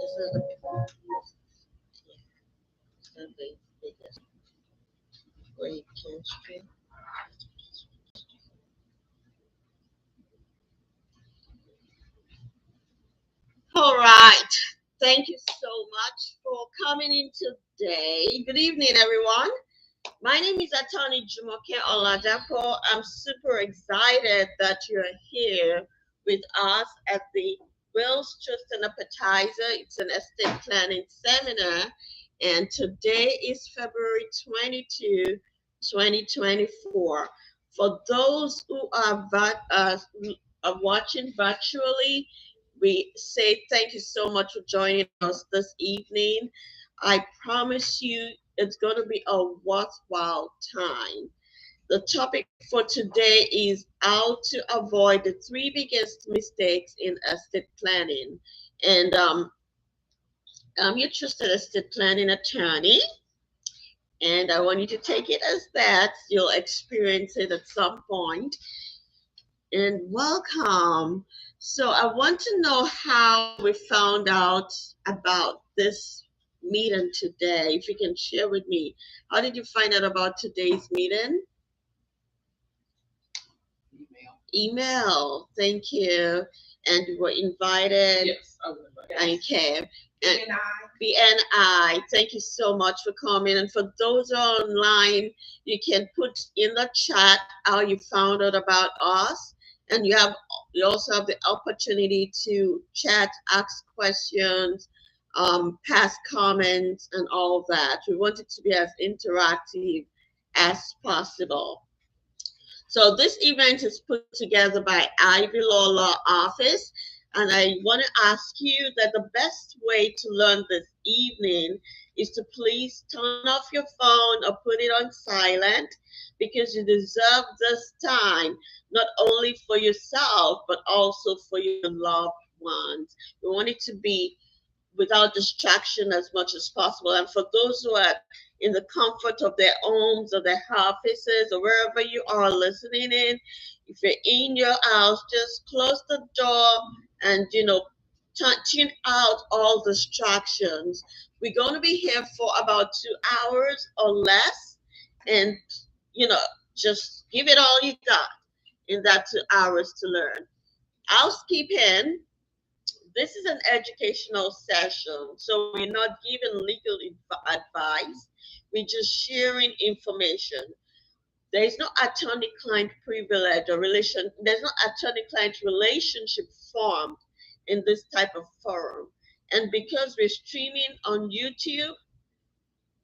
is the biggest great chemistry. All right. Thank you so much for coming in today. Good evening, everyone. My name is Attorney Jumoke Oladapo. I'm super excited that you're here with us at the Wills Trust and Appetizer. It's an estate planning seminar, and today is February 22, 2024. For those who are watching virtually, we say thank you so much for joining us this evening. I promise you it's going to be a worthwhile time. The topic for today is how to avoid the three biggest mistakes in estate planning. And I'm your trusted estate planning attorney, and I want you to take it as that. You'll experience it at some point. And welcome. So I want to know how we found out about this meeting today. If you can share with me, how did you find out about today's meeting? Email. Thank you. And you were invited. Yes, I was invited. Okay. And BNI, thank you so much for coming. And for those online, you can put in the chat how you found out about us. And you also have the opportunity to chat, ask questions, pass comments, and all of that. We want it to be as interactive as possible. So this event is put together by Ivy Law Office, and I want to ask you that the best way to learn this evening is to please turn off your phone or put it on silent, because you deserve this time not only for yourself but also for your loved ones. We want it to be without distraction as much as possible. And for those who are in the comfort of their homes or their offices or wherever you are listening in, if you're in your house, just close the door and, tune out all distractions. We're going to be here for about 2 hours or less. And, you know, just give it all you got in that 2 hours to learn. Housekeeping, this is an educational session, so we're not giving legal advice. We're just sharing information. There is no attorney-client privilege or relation. There's no attorney-client relationship formed in this type of forum. And because we're streaming on YouTube,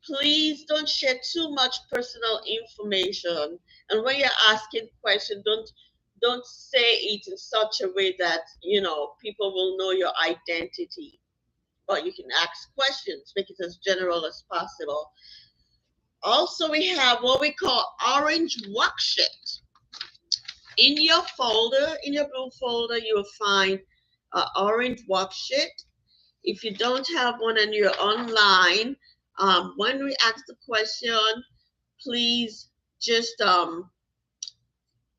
please don't share too much personal information. And when you're asking questions, don't say it in such a way that people will know your identity. But you can ask questions, make it as general as possible. Also, we have what we call orange worksheet. In your folder, in your blue folder, you will find orange worksheet. If you don't have one and you're online, when we ask the question, please just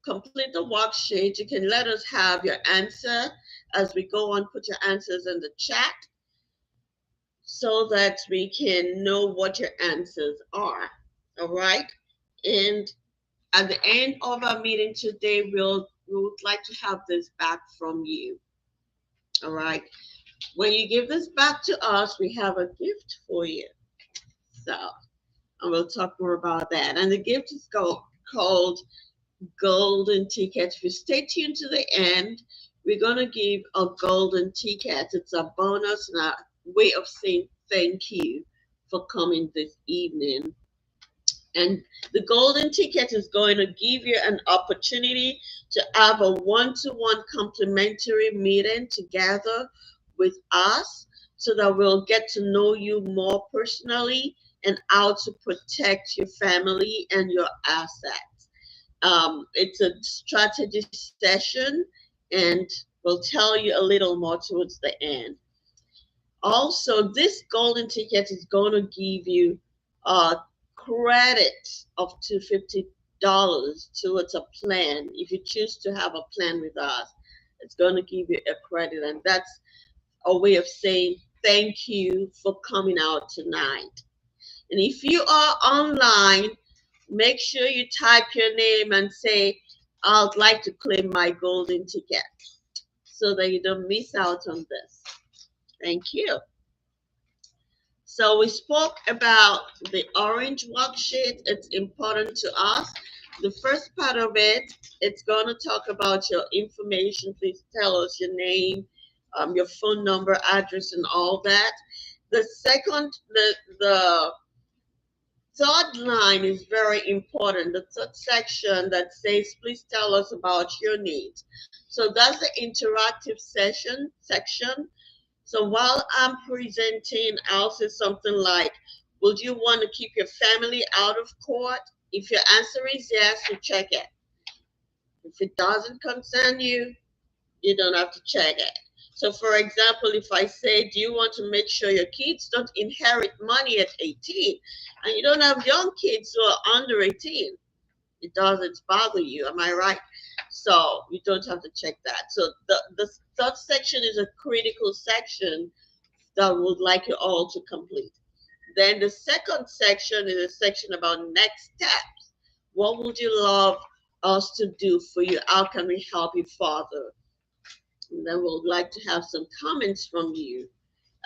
complete the worksheet. You can let us have your answer as we go on. Put your answers in the chat so that we can know what your answers are. All right. And at the end of our meeting today, we would like to have this back from you. All right. When you give this back to us, we have a gift for you. So, and we'll talk more about that. And the gift is called golden ticket. If you stay tuned to the end, we're going to give a golden ticket. It's a bonus and a way of saying thank you for coming this evening. And the golden ticket is going to give you an opportunity to have a one-to-one complimentary meeting together with us so that we'll get to know you more personally and how to protect your family and your assets. It's a strategy session, and we'll tell you a little more towards the end. Also, this golden ticket is going to give you a credit of $250 towards a plan. If you choose to have a plan with us, it's going to give you a credit, and that's a way of saying thank you for coming out tonight. And if you are online, make sure you type your name and say, I'd like to claim my golden ticket so that you don't miss out on this. Thank you. So we spoke about the orange worksheet. It's important to us. The first part of it, it's going to talk about your information. Please tell us your name, your phone number, address, and all that. The second, the third line is very important. The third section that says, please tell us about your needs. So that's the interactive section. So while I'm presenting, I'll say something like, would you want to keep your family out of court? If your answer is yes, you check it. If it doesn't concern you, you don't have to check it. So for example, if I say, do you want to make sure your kids don't inherit money at 18? And you don't have young kids who are under 18, it doesn't bother you. Am I right? So you don't have to check that. So the third section is a critical section that I would like you all to complete. Then the second section is a section about next steps. What would you love us to do for you? How can we help you further? And then we'd like to have some comments from you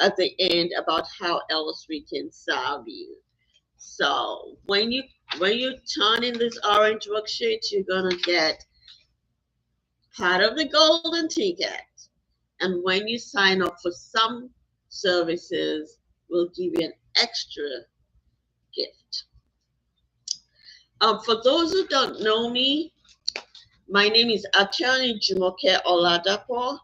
at the end about how else we can serve you. So when you turn in this orange worksheet, you're gonna get part of the golden ticket. And when you sign up for some services, we'll give you an extra gift. For those who don't know me, my name is Attorney Jumoke Oladapo.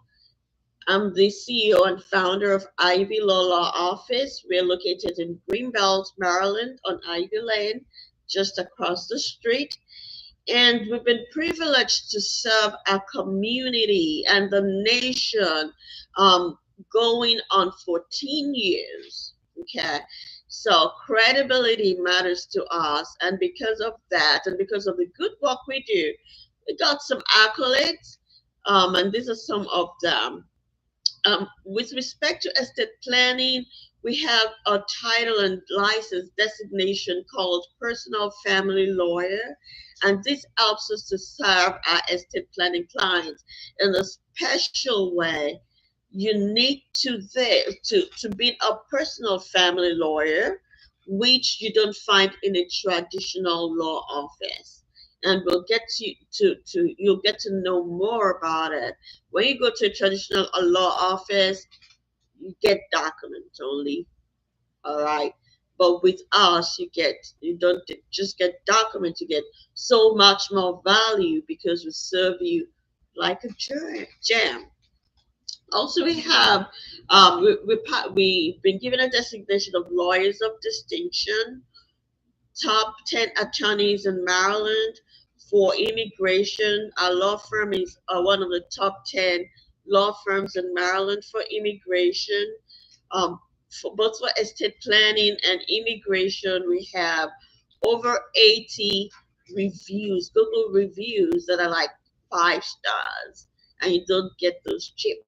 I'm the CEO and founder of Ivy Law Office. We're located in Greenbelt, Maryland on Ivy Lane, just across the street. And we've been privileged to serve our community and the nation going on 14 years. Okay. So credibility matters to us. And because of that, and because of the good work we do, we got some accolades. And these are some of them. With respect to estate planning, we have a title and license designation called personal family lawyer, and this helps us to serve our estate planning clients in a special way, unique to being a personal family lawyer, which you don't find in a traditional law office. And we'll get to you'll get to know more about it. When you go to a traditional law office, you get documents only, all right. But with us, you don't just get documents. You get so much more value because we serve you like a gem. Also, we have we've been given a designation of lawyers of distinction, top 10 attorneys in Maryland for immigration. Our law firm is one of the top 10 law firms in Maryland for immigration. For both for estate planning and immigration, we have over 80 reviews, Google reviews that are like 5 stars, and you don't get those cheap.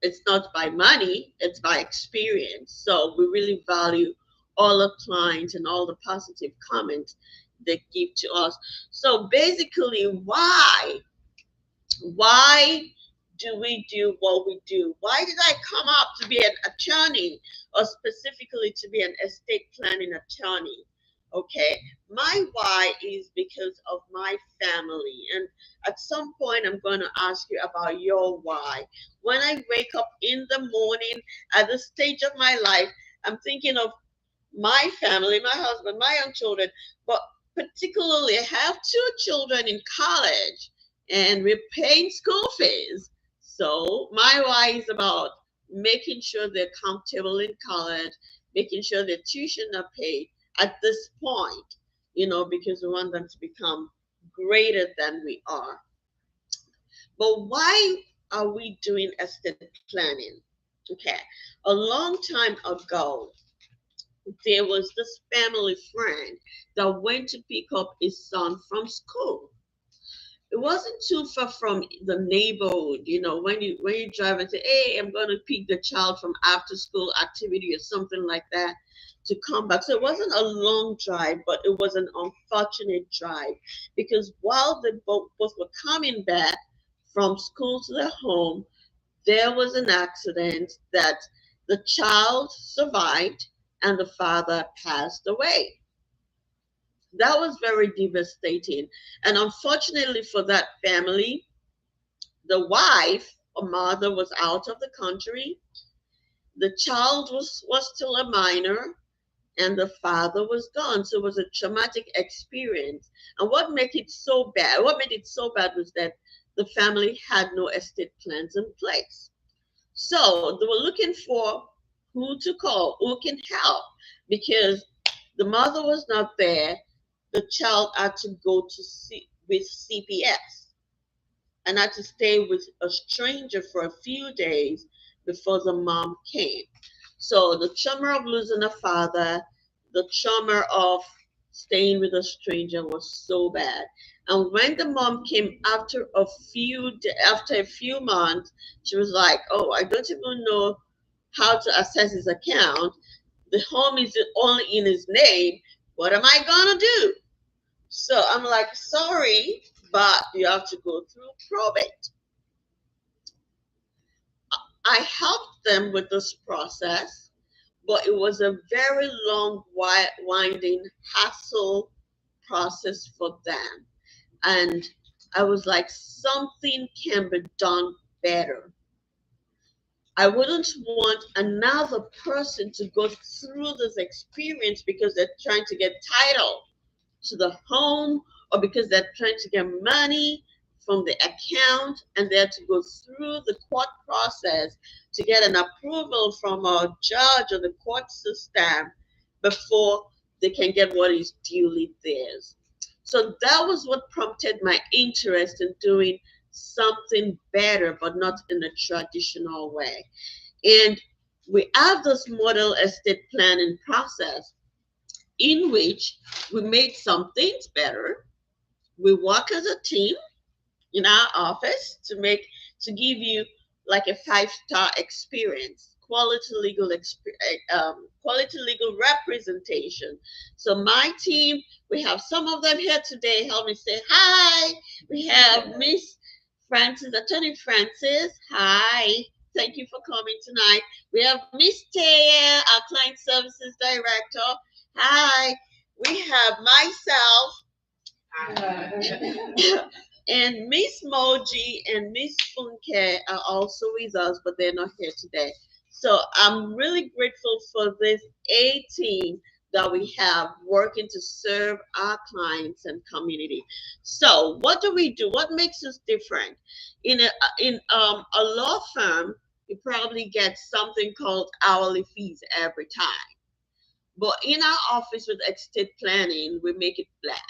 It's not by money, it's by experience. So we really value all the clients and all the positive comments they give to us. So basically, why do we do what we do? Why did I come up to be an attorney, or specifically to be an estate planning attorney? Okay, my why is because of my family. And at some point, I'm going to ask you about your why. When I wake up in the morning at this stage of my life, I'm thinking of my family, my husband, my young children, but particularly I have 2 children in college and we're paying school fees. So my why is about making sure they're comfortable in college, making sure their tuition are paid at this point, because we want them to become greater than we are. But why are we doing estate planning? Okay, a long time ago, there was this family friend that went to pick up his son from school. it wasn't too far from the neighborhood. When you drive and say, "Hey, I'm going to pick the child from after school activity or something like that to come back." So it wasn't a long drive, but it was an unfortunate drive because while they both were coming back from school to their home, there was an accident that the child survived and the father passed away. That was very devastating. And unfortunately for that family, the wife or mother was out of the country. The child was still a minor, and the father was gone. So it was a traumatic experience. And what made it so bad was that the family had no estate plans in place. So they were looking for who to call, who can help, because the mother was not there. The child had to go to see with CPS and had to stay with a stranger for a few days before the mom came. So the trauma of losing a father, the trauma of staying with a stranger was so bad. And when the mom came after a few months, she was like, "Oh, I don't even know how to access his account. The home is only in his name. What am I gonna do?" So I'm like, "Sorry, but you have to go through probate." I helped them with this process, but it was a very long, winding hassle process for them. And I was like, something can be done better. I wouldn't want another person to go through this experience because they're trying to get title to the home or because they're trying to get money from the account and they have to go through the court process to get an approval from a judge or the court system before they can get what is duly theirs. So that was what prompted my interest in doing something better, but not in a traditional way. And we have this model estate planning process in which we made some things better. We work as a team in our office to give you like a five-star experience, quality legal representation. So my team, we have some of them here today. Help me say hi. We have Miss Francis, Attorney Francis. Hi. Thank you for coming tonight. We have Miss Taya, our Client Services Director. Hi. We have myself and Miss Moji and Miss Funke are also with us, but they're not here today. So I'm really grateful for this A team that we have working to serve our clients and community. So what do we do? What makes us different? In a law firm, you probably get something called hourly fees every time. But in our office with estate planning, we make it flat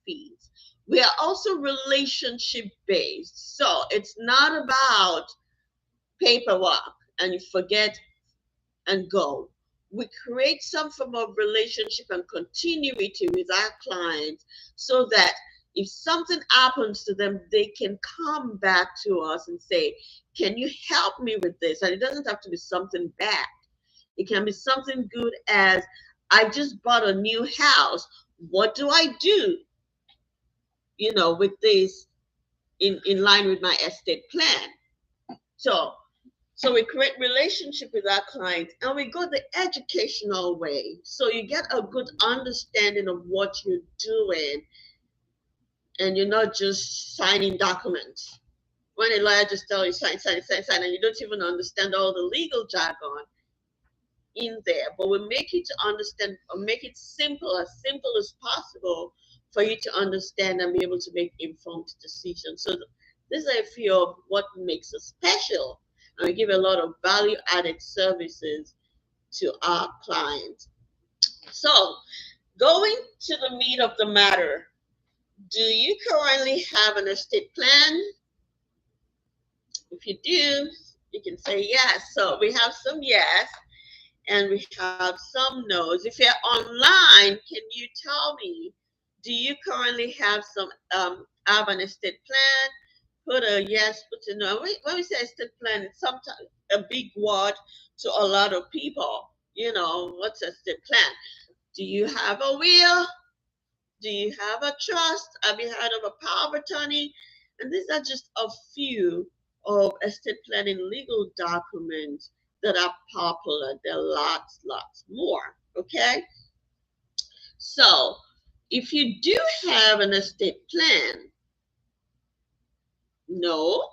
fees. We are also relationship based. So it's not about paperwork and you forget and go. We create some form of relationship and continuity with our clients so that if something happens to them, they can come back to us and say, "Can you help me with this?" And it doesn't have to be something bad. It can be something good as, "I just bought a new house. What do I do, with this in line with my estate plan?" So so we create relationship with our clients and we go the educational way. So you get a good understanding of what you're doing and you're not just signing documents. When a lawyer just tells you sign, sign, sign, sign, and you don't even understand all the legal jargon in there, but we make it to understand or make it simple as possible for you to understand and be able to make informed decisions. So these are a few of what makes us special, and we give a lot of value added services to our clients. So going to the meat of the matter, do you currently have an estate plan? If you do, you can say yes. So we have some yes and we have some no's. If you're online, can you tell me, do you currently have some have an estate plan, put a yes, put a no. When we say estate plan, it's sometimes a big word to a lot of people. You know, what's estate plan? Do you have a will? Do you have a trust? Have you heard of a power of attorney? And these are just a few of estate planning legal documents that are popular. There are lots more. Okay? So, if you do have an estate plan, no.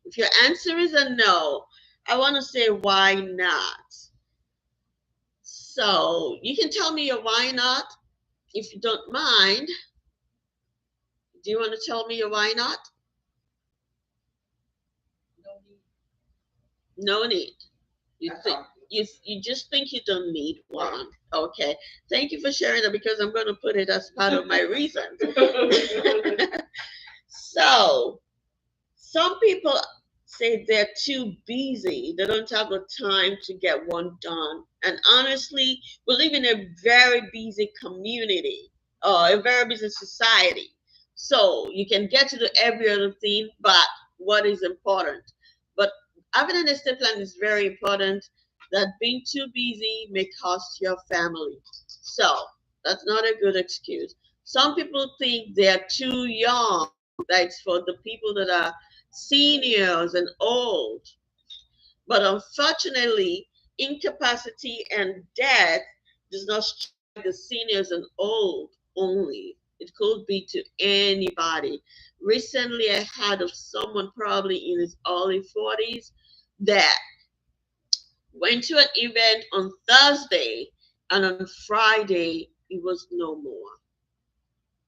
If your answer is a no, I want to say why not. So, you can tell me your why not if you don't mind. Do you want to tell me your why not? No need. You think you just think you don't need one. Okay. Thank you for sharing that because I'm going to put it as part of my reasons. So, some people say they're too busy. They don't have the time to get one done. And honestly, we live in a very busy community or a very busy society. So you can get to do every other thing, but what is important? But having an estate plan is very important. That being too busy may cost your family. So that's not a good excuse. Some people think they're too young. That's for the people that are seniors and old. But unfortunately, incapacity and death does not strike the seniors and old only. It could be to anybody. Recently, I heard of someone probably in his early 40s that went to an event on Thursday and on Friday it was no more.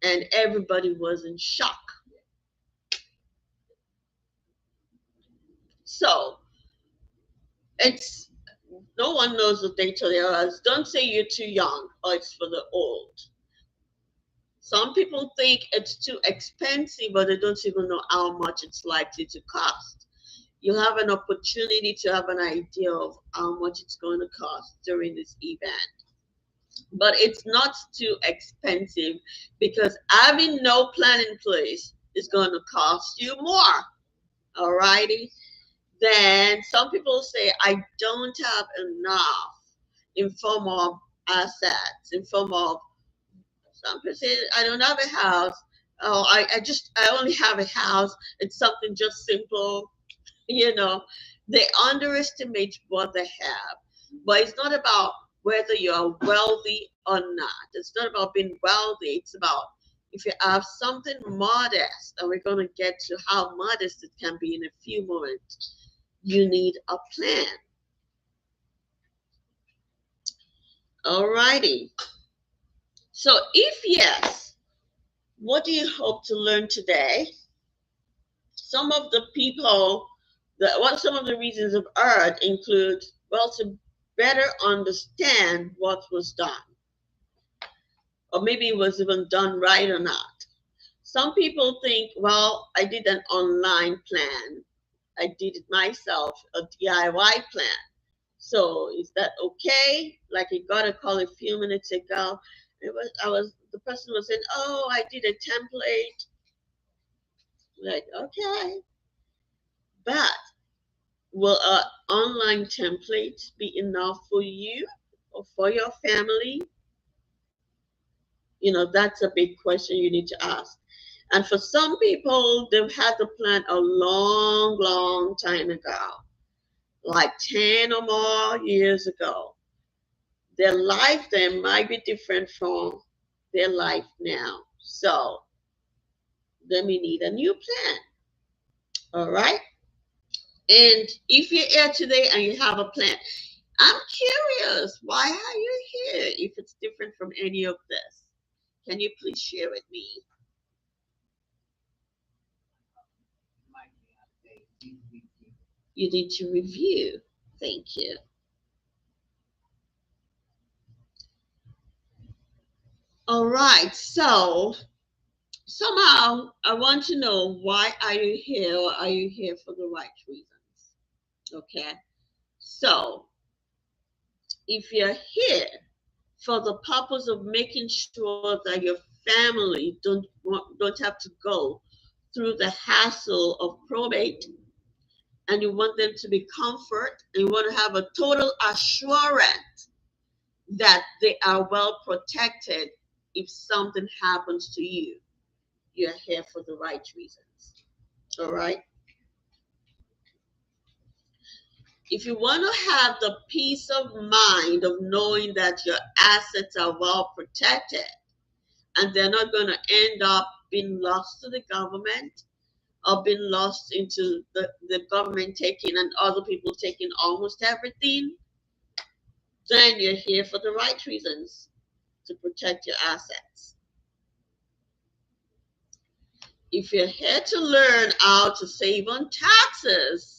And everybody was in shock. So it's no one knows the date of their lives. Don't say you're too young or it's for the old. Some people think it's too expensive, but they don't even know how much it's likely to cost. You have an opportunity to have an idea of how much it's going to cost during this event. But it's not too expensive because having no plan in place is going to cost you more. Alrighty? Then some people say, I don't have enough in form of assets, in form of some people say, I don't have a house. Oh, I only have a house. It's something just simple, you know. They underestimate what they have. But it's not about whether you're wealthy or not. It's not about being wealthy. It's about if you have something modest, and we're going to get to how modest it can be in a few moments, you need a plan. Alrighty. So if yes, what do you hope to learn today? Some of the people what some of the reasons of art include, well, to better understand what was done, or maybe it was even done right or not. Some people think, well, I did an online plan. I did it myself, a DIY plan. So is that okay? Like I got a call a few minutes ago. The person was saying, oh, I did a template. Like, okay. But will an online template be enough for you or for your family? You know, that's a big question you need to ask. And for some people, they've had the plan a long time ago, like 10 or more years ago. Their life then might be different from their life now. So they may need a new plan. All right. And if you're here today and you have a plan, I'm curious, why are you here if it's different from any of this? Can you please share with me? You need to review. Thank you. All right. So somehow I want to know, why are you here? Or are you here for the right reasons? Okay. So if you're here for the purpose of making sure that your family don't have to go through the hassle of probate, and you want them to be comfort, and you want to have a total assurance that they are well protected if something happens to you. You're here for the right reasons. All right. If you want to have the peace of mind of knowing that your assets are well protected and they're not going to end up being lost to the government or being lost into the government taking and other people taking almost everything, then you're here for the right reasons to protect your assets. If you're here to learn how to save on taxes,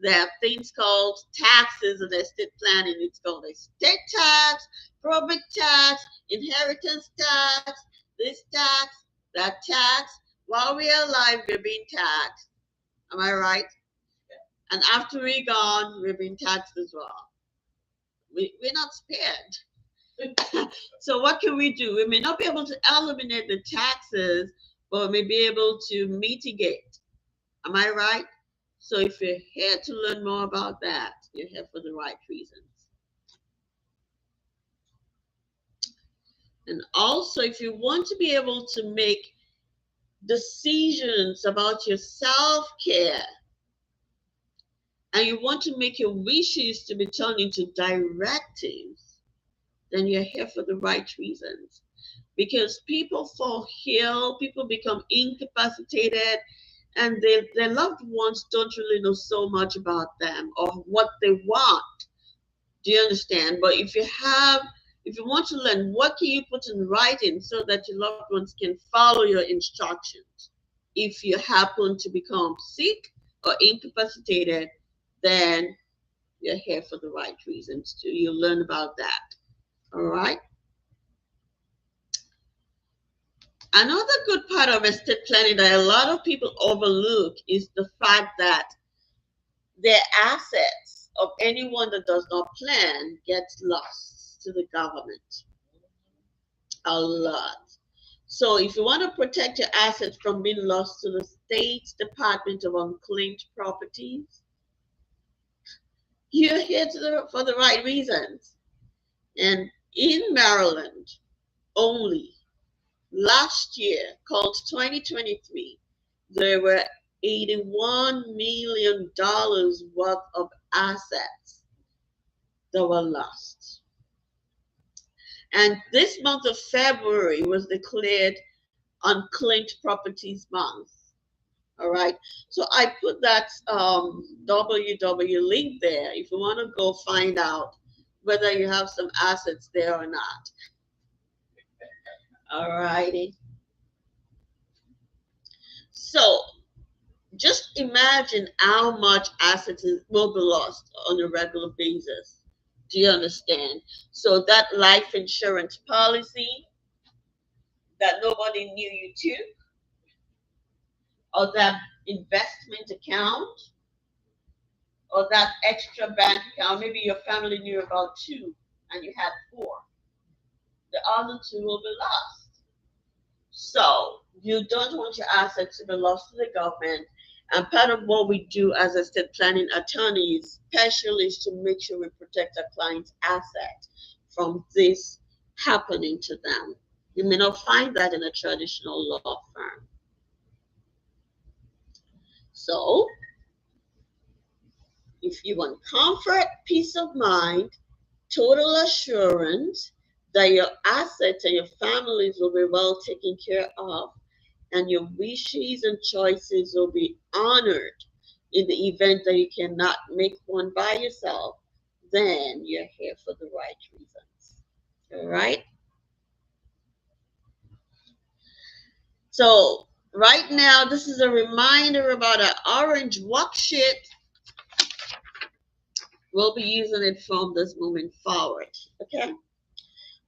there are things called taxes and estate planning. It's called estate tax, probate tax, inheritance tax, this tax, that tax. While we are alive, we're being taxed. Am I right? And after we're gone, we're being taxed as well. We're not spared. So what can we do? We may not be able to eliminate the taxes, but we may be able to mitigate. Am I right? So if you're here to learn more about that, you're here for the right reasons. And also, if you want to be able to make decisions about your self-care, and you want to make your wishes to be turned into directives, then you're here for the right reasons. Because people fall ill, people become incapacitated, and their loved ones don't really know so much about them or what they want. Do you understand? But if you want to learn, what can you put in writing so that your loved ones can follow your instructions? If you happen to become sick or incapacitated, then you're here for the right reasons too. You'll learn about that. All right. Another good part of estate planning that a lot of people overlook is the fact that their assets of anyone that does not plan gets lost to the government. A lot. So if you want to protect your assets from being lost to the State Department of Unclaimed Properties, you're here for the right reasons. And in Maryland only, last year, called 2023, there were $81 million worth of assets that were lost. And this month of February was declared Unclaimed Properties Month. All right. So I put that www link there if you want to go find out whether you have some assets there or not. All righty. So just imagine how much assets will be lost on a regular basis. Do you understand? So that life insurance policy that nobody knew you took, or that investment account, or that extra bank account, maybe your family knew about two and you had four. The other two will be lost. So you don't want your assets to be lost to the government. And part of what we do as estate planning attorneys, especially, is to make sure we protect our client's asset from this happening to them. You may not find that in a traditional law firm. So, if you want comfort, peace of mind, total assurance that your assets and your families will be well taken care of, and your wishes and choices will be honored in the event that you cannot make one by yourself, then you're here for the right reasons. All right? So right now, this is a reminder about our orange worksheet. We'll be using it from this moment forward. Okay?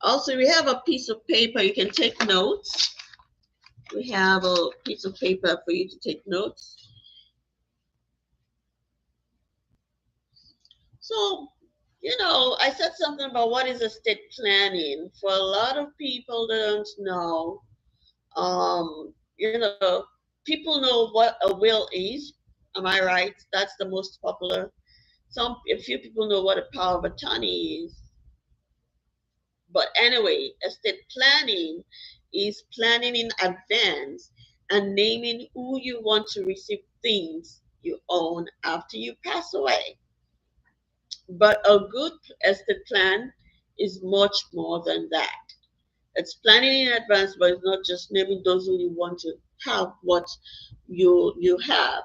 Also, we have a piece of paper. You can take notes. We have a piece of paper for you to take notes. So I said something about what is estate planning. For a lot of people that don't know, people know what a will is. Am I right? That's the most popular. A few people know what a power of attorney is. But anyway, estate planning is planning in advance and naming who you want to receive things you own after you pass away. But a good estate plan is much more than that. It's planning in advance, but it's not just naming those who you want to have what you have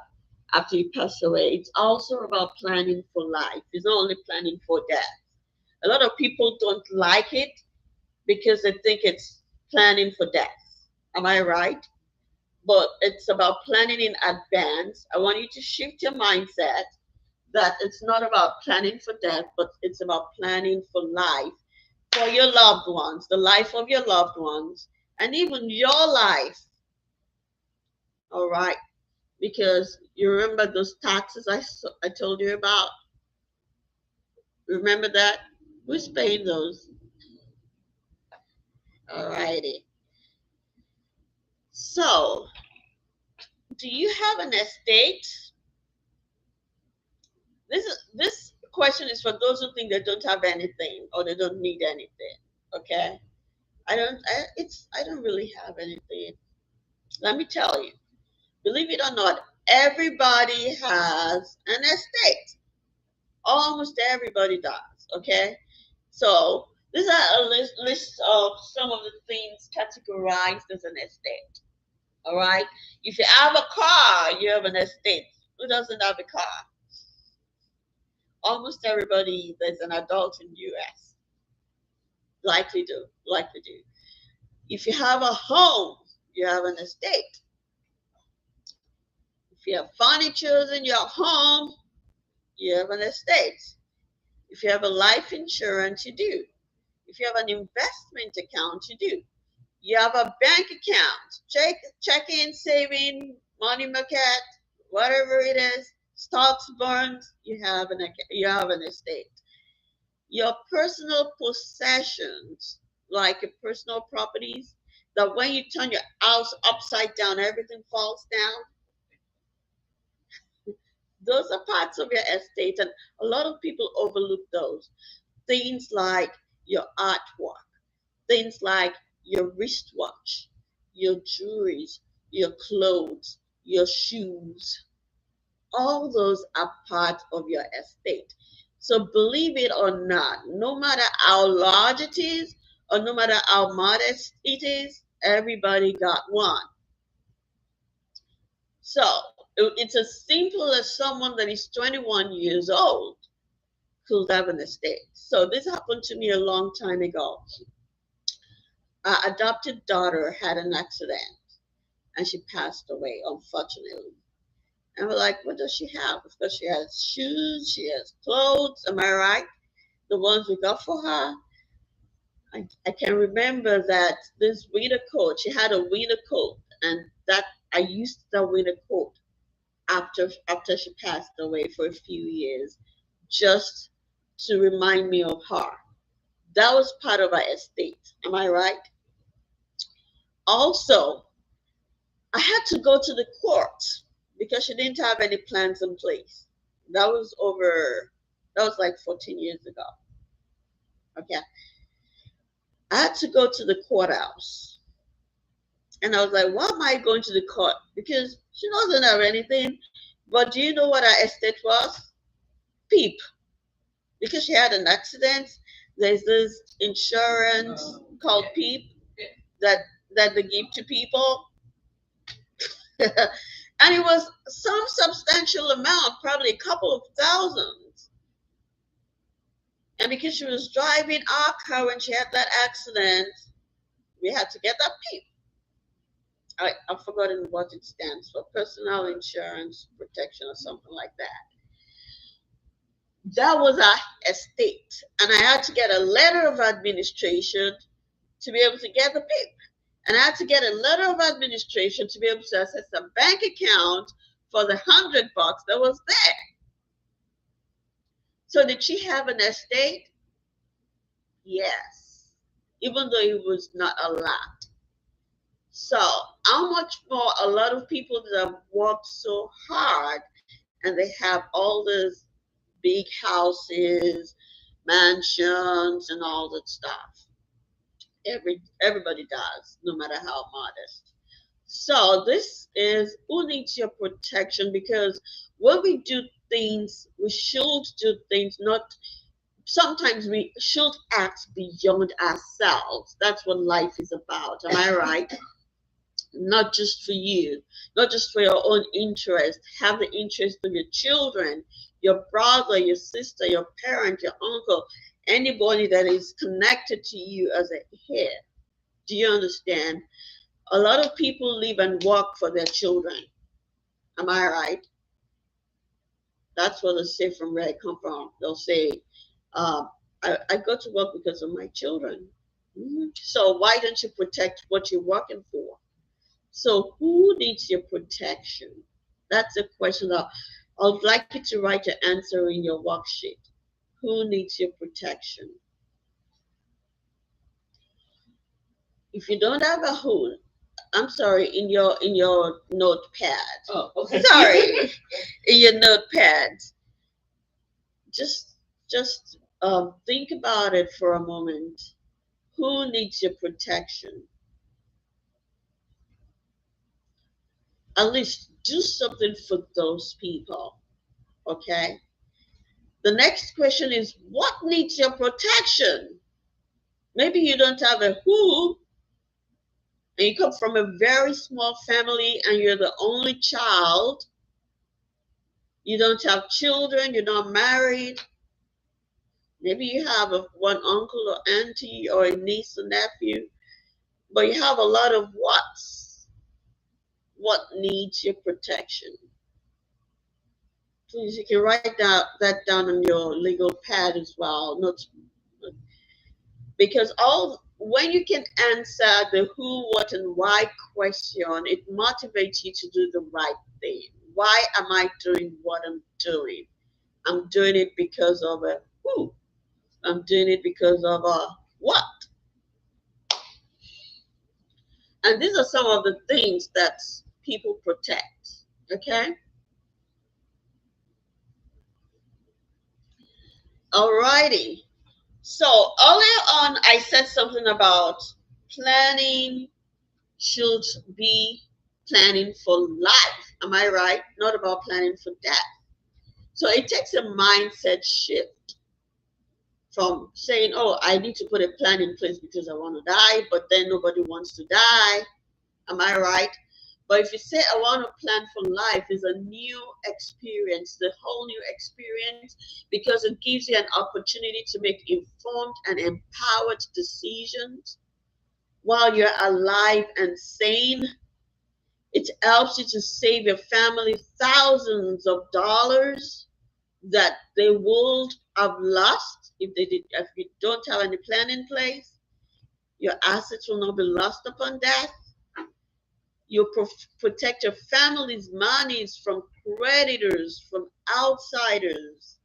after you pass away. It's also about planning for life. It's not only planning for death. A lot of people don't like it because they think it's planning for death. Am I right? But it's about planning in advance. I want you to shift your mindset that it's not about planning for death, but it's about planning for life, for your loved ones, the life of your loved ones, and even your life. All right? Because you remember those taxes I told you about? Remember that? Who's paying those? All righty. So, do you have an estate? This question is for those who think they don't have anything or they don't need anything. Okay? I don't really have anything. Let me tell you. Believe it or not, everybody has an estate. Almost everybody does. Okay? So, these are a list of some of the things categorized as an estate. All right? If you have a car, you have an estate. Who doesn't have a car? Almost everybody that's an adult in the US likely do. If you have a home, you have an estate. If you have furniture in your home, you have an estate. If you have a life insurance, you do. If you have an investment account, you do. You have a bank account, checking, saving, money market, whatever it is, stocks, bonds, you have an estate. Your personal possessions, like your personal properties, that when you turn your house upside down, everything falls down. Those are parts of your estate, and a lot of people overlook those. Things like your artwork, things like your wristwatch, your jewelries, your clothes, your shoes, all those are part of your estate. So believe it or not, no matter how large it is or no matter how modest it is, everybody got one. So it's as simple as someone that is 21 years old could have an estate. So this happened to me a long time ago. Our adopted daughter had an accident and she passed away, unfortunately. And we're like, what does she have? Of course, she has shoes, she has clothes. Am I right? The ones we got for her. I can remember that this winter coat, she had a winter coat, and that I used the winter coat after she passed away for a few years, just to remind me of her. That was part of our estate. Am I right? Also, I had to go to the court because she didn't have any plans in place. That was over, that was like 14 years ago. Okay. I had to go to the courthouse. And I was like, why am I going to the court? Because she doesn't have anything. But do you know what our estate was? PEEP. Because she had an accident, there's this insurance called PEEP that they give to people. And it was some substantial amount, probably a couple of thousands. And because she was driving our car when she had that accident, we had to get that PEEP. I've forgotten what it stands for, personal insurance protection or something like that. That was our estate. And I had to get a letter of administration to be able to get the PEEP. And I had to get a letter of administration to be able to access a bank account for the $100 that was there. So did she have an estate? Yes, even though it was not a lot. So how much more a lot of people that have worked so hard and they have all these big houses, mansions, and all that stuff. Everybody does, no matter how modest. So this is who needs your protection, because when we do things, we should do things not. Sometimes we should act beyond ourselves. That's what life is about. Am I right? Not just for you, not just for your own interest. Have the interest of your children, your brother, your sister, your parent, your uncle, anybody that is connected to you as a heir. Do you understand? A lot of people live and work for their children. Am I right? That's what they say from where I come from. They'll say, I go to work because of my children. So why don't you protect what you're working for? So who needs your protection? That's a question that I would like you to write your answer in your worksheet. Who needs your protection? If you don't have a who, I'm sorry, in your notepad. Oh, okay. Sorry, in your notepad. Just just think about it for a moment. Who needs your protection? At least do something for those people. Okay. The next question is, what needs your protection? Maybe you don't have a who, and you come from a very small family and you're the only child. You don't have children, you're not married. Maybe you have one uncle or auntie or a niece or nephew, but you have a lot of what's. What needs your protection? Please, you can write that down on your legal pad as well. Not because all when you can answer the who, what, and why question, it motivates you to do the right thing. Why am I doing what I'm doing? I'm doing it because of a who. I'm doing it because of a what. And these are some of the things that people protect. Okay? Alrighty. So earlier on, I said something about planning should be planning for life. Am I right? Not about planning for death. So it takes a mindset shift from saying, oh, I need to put a plan in place because I want to die, but then nobody wants to die. Am I right? But if you say, I want to plan for life, is a new experience, the whole new experience, because it gives you an opportunity to make informed and empowered decisions while you're alive and sane. It helps you to save your family thousands of dollars that they would have lost if you don't have any plan in place. Your assets will not be lost upon death. You protect your family's monies from creditors, from outsiders,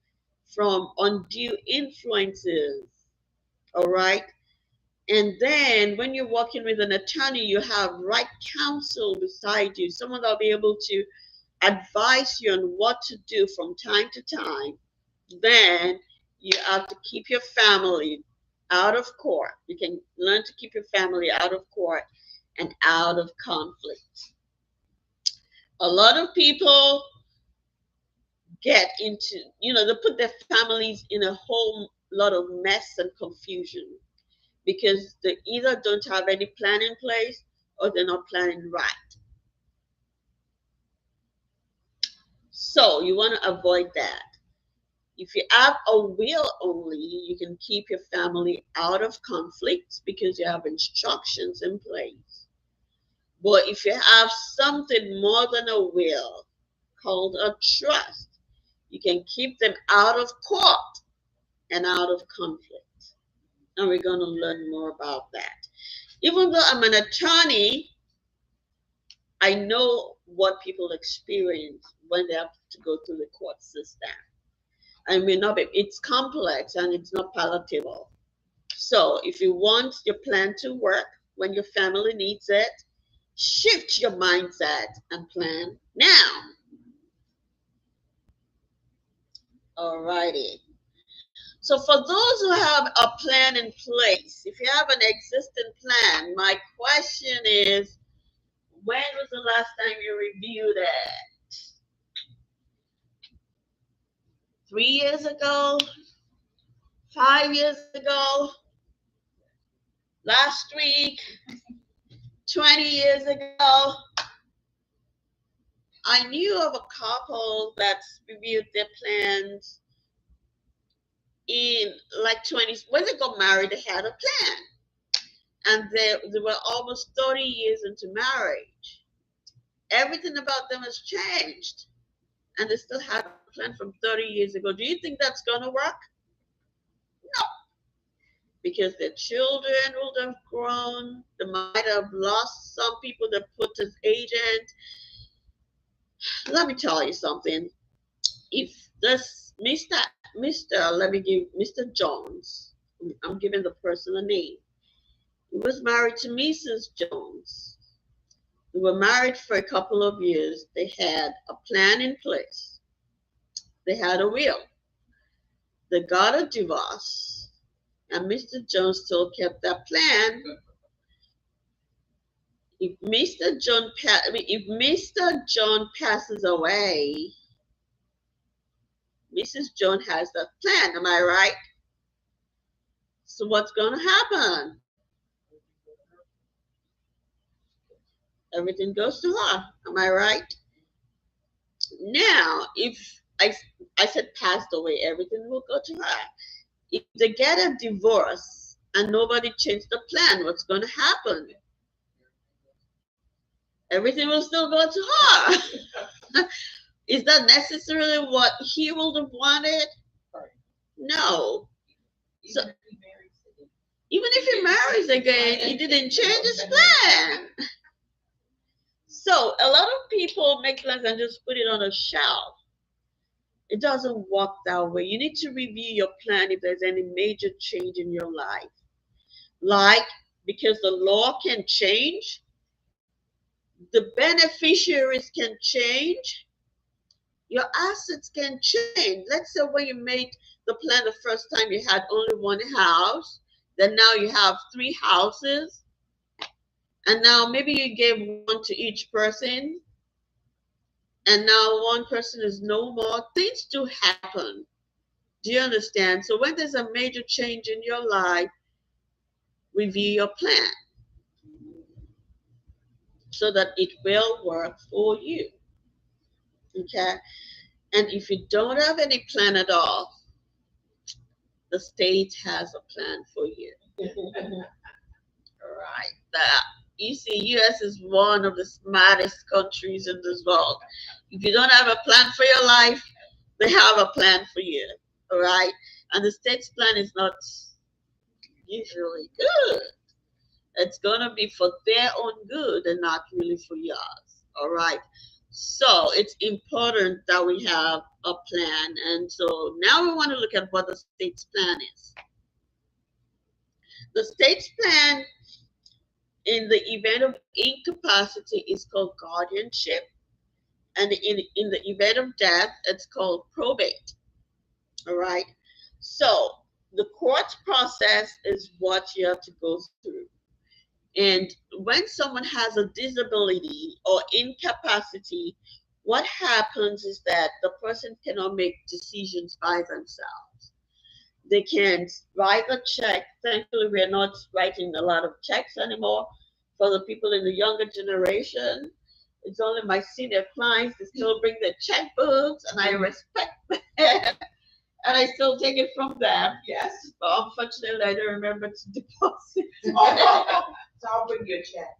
from undue influences. All right. And then when you're working with an attorney, you have right counsel beside you, someone that'll be able to advise you on what to do from time to time. Then you have to keep your family out of court. You can learn to keep your family out of court and out of conflict. A lot of people get into, they put their families in a whole lot of mess and confusion because they either don't have any plan in place or they're not planning right. So you want to avoid that. If you have a will only, you can keep your family out of conflict because you have instructions in place. But if you have something more than a will called a trust, you can keep them out of court and out of conflict. And we're going to learn more about that. Even though I'm an attorney, I know what people experience when they have to go through the court system. I may not be, it's complex and it's not palatable. So if you want your plan to work when your family needs it, shift your mindset and plan now. Alrighty. So for those who have a plan in place, if you have an existing plan, my question is, when was the last time you reviewed it? 3 years ago? 5 years ago? Last week? 20 years ago? I knew of a couple that's reviewed their plans in like 20s. When they got married, they had a plan. And they were almost 30 years into marriage. Everything about them has changed. And they still had a plan from 30 years ago. Do you think that's going to work? No, because their children would have grown. They might have lost some people they put as agent. Let me tell you something. If this let me give Mr. Jones, I'm giving the person a name. He was married to Mrs. Jones. They were married for a couple of years. They had a plan in place. They had a will. They got a divorce. And Mr. Jones still kept that plan. If Mr. John passes away, Mrs. John has that plan. Am I right? So what's going to happen? Everything goes to her. Am I right? Now, if I said passed away, everything will go to her. If they get a divorce and nobody changed the plan, what's going to happen? Everything will still go to her. Is that necessarily what he would have wanted? No. So even if he marries again, he didn't change his plan. So a lot of people make plans and just put it on a shelf. It doesn't work that way. You need to review your plan if there's any major change in your life. Like, because the law can change, the beneficiaries can change, your assets can change. Let's say when you made the plan the first time, you had only one house, then now you have 3 houses, and now maybe you gave one to each person, and now one person is no more. Things do happen. Do you understand? So when there's a major change in your life, review your plan so that it will work for you. Okay? And if you don't have any plan at all, the state has a plan for you. Right. You see, US is one of the smartest countries in this world. If you don't have a plan for your life, they have a plan for you. All right. And the state's plan is not usually good. It's gonna be for their own good and not really for yours. All right. So it's important that we have a plan. And so now we want to look at what the state's plan is. The state's plan in the event of incapacity is called guardianship. And in the event of death, it's called probate. All right. So the court process is what you have to go through. And when someone has a disability or incapacity, what happens is that the person cannot make decisions by themselves. They can write a check. Thankfully, we're not writing a lot of checks anymore for the people in the younger generation. It's only my senior clients that still bring their checkbooks, and I respect that. And I still take it from them. Yes. But unfortunately, I don't remember to deposit. So I'll bring you a check.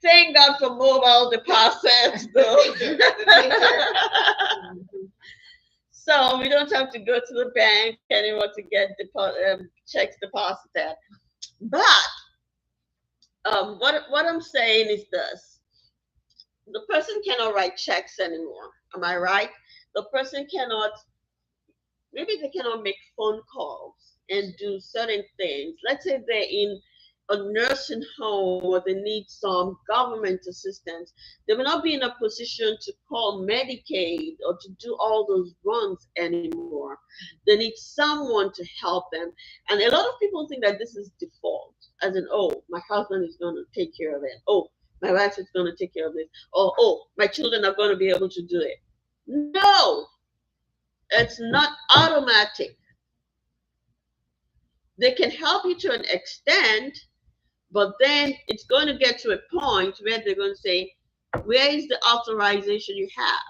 Thank God for mobile deposits, though. So we don't have to go to the bank anymore to get checks deposited. But what I'm saying is this: The person cannot write checks anymore. Am I right? The person cannot, maybe they cannot make phone calls and do certain things. Let's say they're in a nursing home or they need some government assistance. They will not be in a position to call Medicaid or to do all those runs anymore. They need someone to help them. And a lot of people think that this is default, as in, oh, my husband is going to take care of it. Oh, my wife is going to take care of this. Or, oh, my children are going to be able to do it. No, it's not automatic. They can help you to an extent, but then it's going to get to a point where they're going to say, where is the authorization you have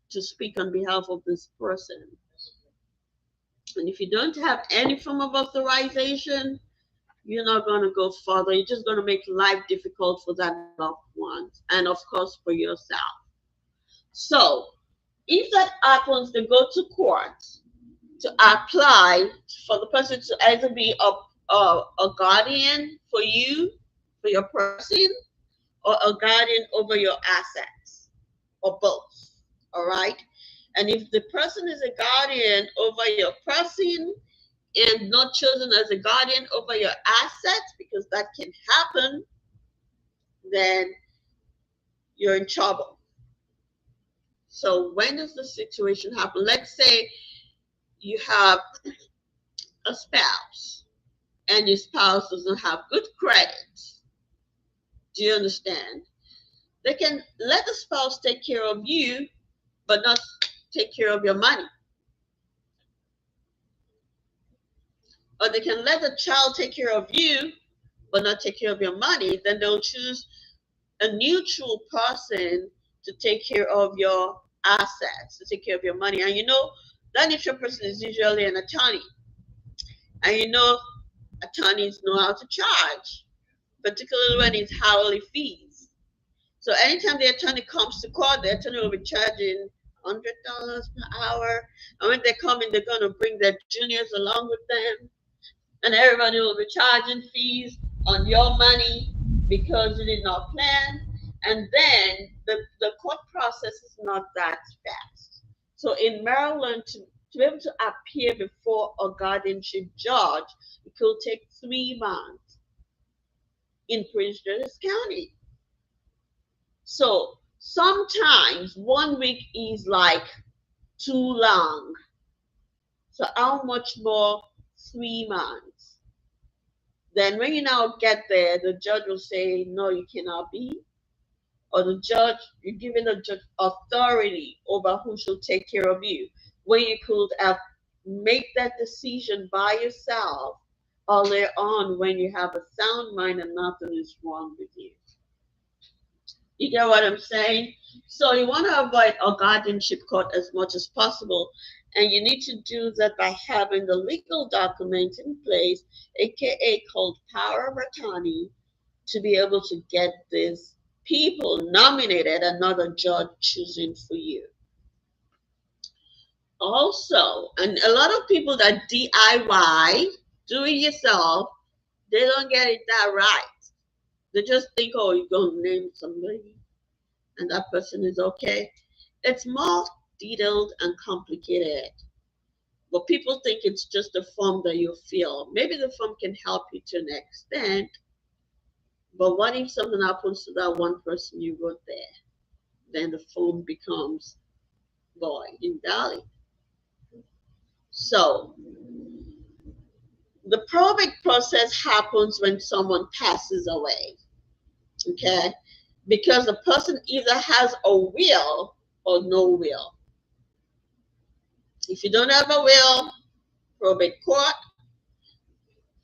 to speak on behalf of this person? And if you don't have any form of authorization, you're not going to go further. You're just going to make life difficult for that loved one and, of course, for yourself. So, if that happens, they go to court to apply for the person to either be a guardian for your person, or a guardian over your assets, or both. All right. And if the person is a guardian over your person and not chosen as a guardian over your assets, because that can happen, then you're in trouble. So when does the situation happen? Let's say you have a spouse and your spouse doesn't have good credit. Do you understand? They can let the spouse take care of you, but not take care of your money. Or they can let the child take care of you, but not take care of your money. Then they'll choose a neutral person to take care of your assets, to take care of your money. And you know, that neutral person is usually an attorney. And you know, attorneys know how to charge, particularly when it's hourly fees. So anytime the attorney comes to court, the attorney will be charging $100 per hour. And when they come in, they're going to bring their juniors along with them. And everybody will be charging fees on your money because you did not plan. And then the court process is not that fast. So in Maryland, to be able to appear before a guardianship judge, it could take 3 months in Prince George's County. So sometimes 1 week is like too long. So how much more 3 months? Then when you now get there, the judge will say, no, you cannot be. Or the judge, you're giving the judge authority over who should take care of you. When you could have made that decision by yourself earlier on when you have a sound mind and nothing is wrong with you. You get what I'm saying? So you want to avoid a guardianship court as much as possible. And you need to do that by having the legal document in place, aka called power of attorney, to be able to get these people nominated and not a judge choosing for you. Also, and a lot of people that DIY, do it yourself, they don't get it that right. They just think, oh, you're going to name somebody and that person is okay. It's more detailed and complicated. But people think it's just a form that you fill. Maybe the form can help you to an extent. But what if something happens to that one person you wrote there? Then the form becomes void, invalid. So the probate process happens when someone passes away. Okay? Because the person either has a will or no will. If you don't have a will, probate court,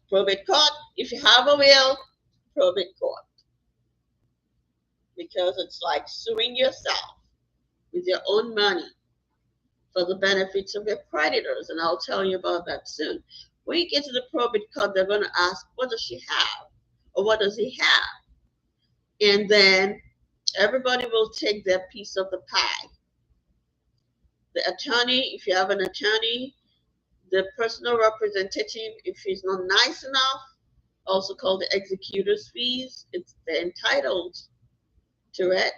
probate court. If you have a will, probate court. Because it's like suing yourself with your own money for the benefits of your creditors. And I'll tell you about that soon. When you get to the probate court, they're going to ask, what does she have? Or what does he have? And then everybody will take their piece of the pie. The attorney, if you have an attorney, the personal representative, if he's not nice enough, also called the executor's fees, they're entitled to it.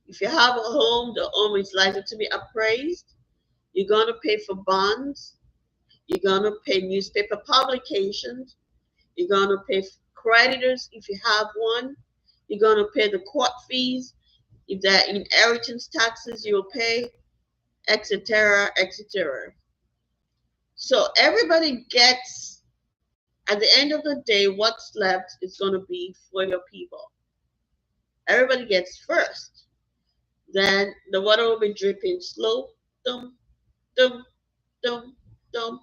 If you have a home, the home is likely to be appraised. You're going to pay for bonds. You're going to pay newspaper publications. You're going to pay creditors if you have one. You're going to pay the court fees. If there are inheritance taxes, you'll pay, etc., etc. So everybody gets, at the end of the day, what's left is going to be for your people. Everybody gets first. Then the water will be dripping slow, dum, dum, dum, dum.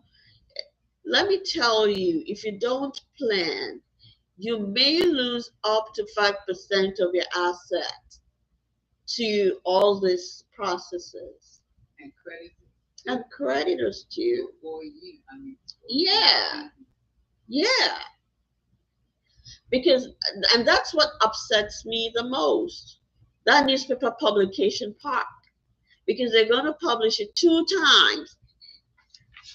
Let me tell you, if you don't plan, you may lose up to 5% of your asset to all these processes. And credit. And creditors too. Yeah, yeah. Because, and that's what upsets me the most, that newspaper publication part. Because they're going to publish it 2 times.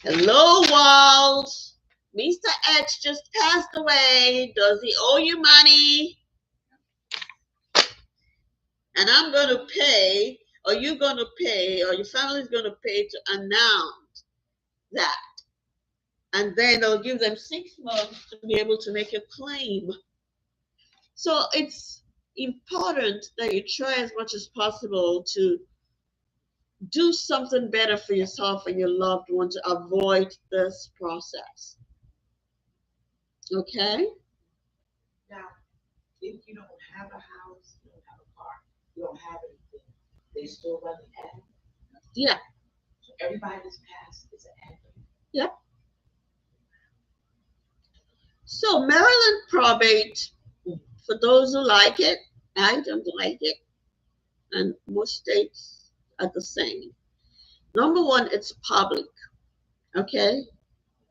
Hello, Walls. Mr. X just passed away. Does he owe you money? And I'm going to pay, or you're going to pay, or your family's going to pay to announce that. And then they'll give them 6 months to be able to make a claim. So it's important that you try as much as possible to do something better for yourself and your loved one to avoid this process. Okay? Now, if you don't have a house, you don't have a car, you don't have anything, they still run the ad. Yeah. So everybody's past is an ad. Yep. So Maryland probate, for those who like it, I don't like it, and most states are the same. Number one, it's public. Okay?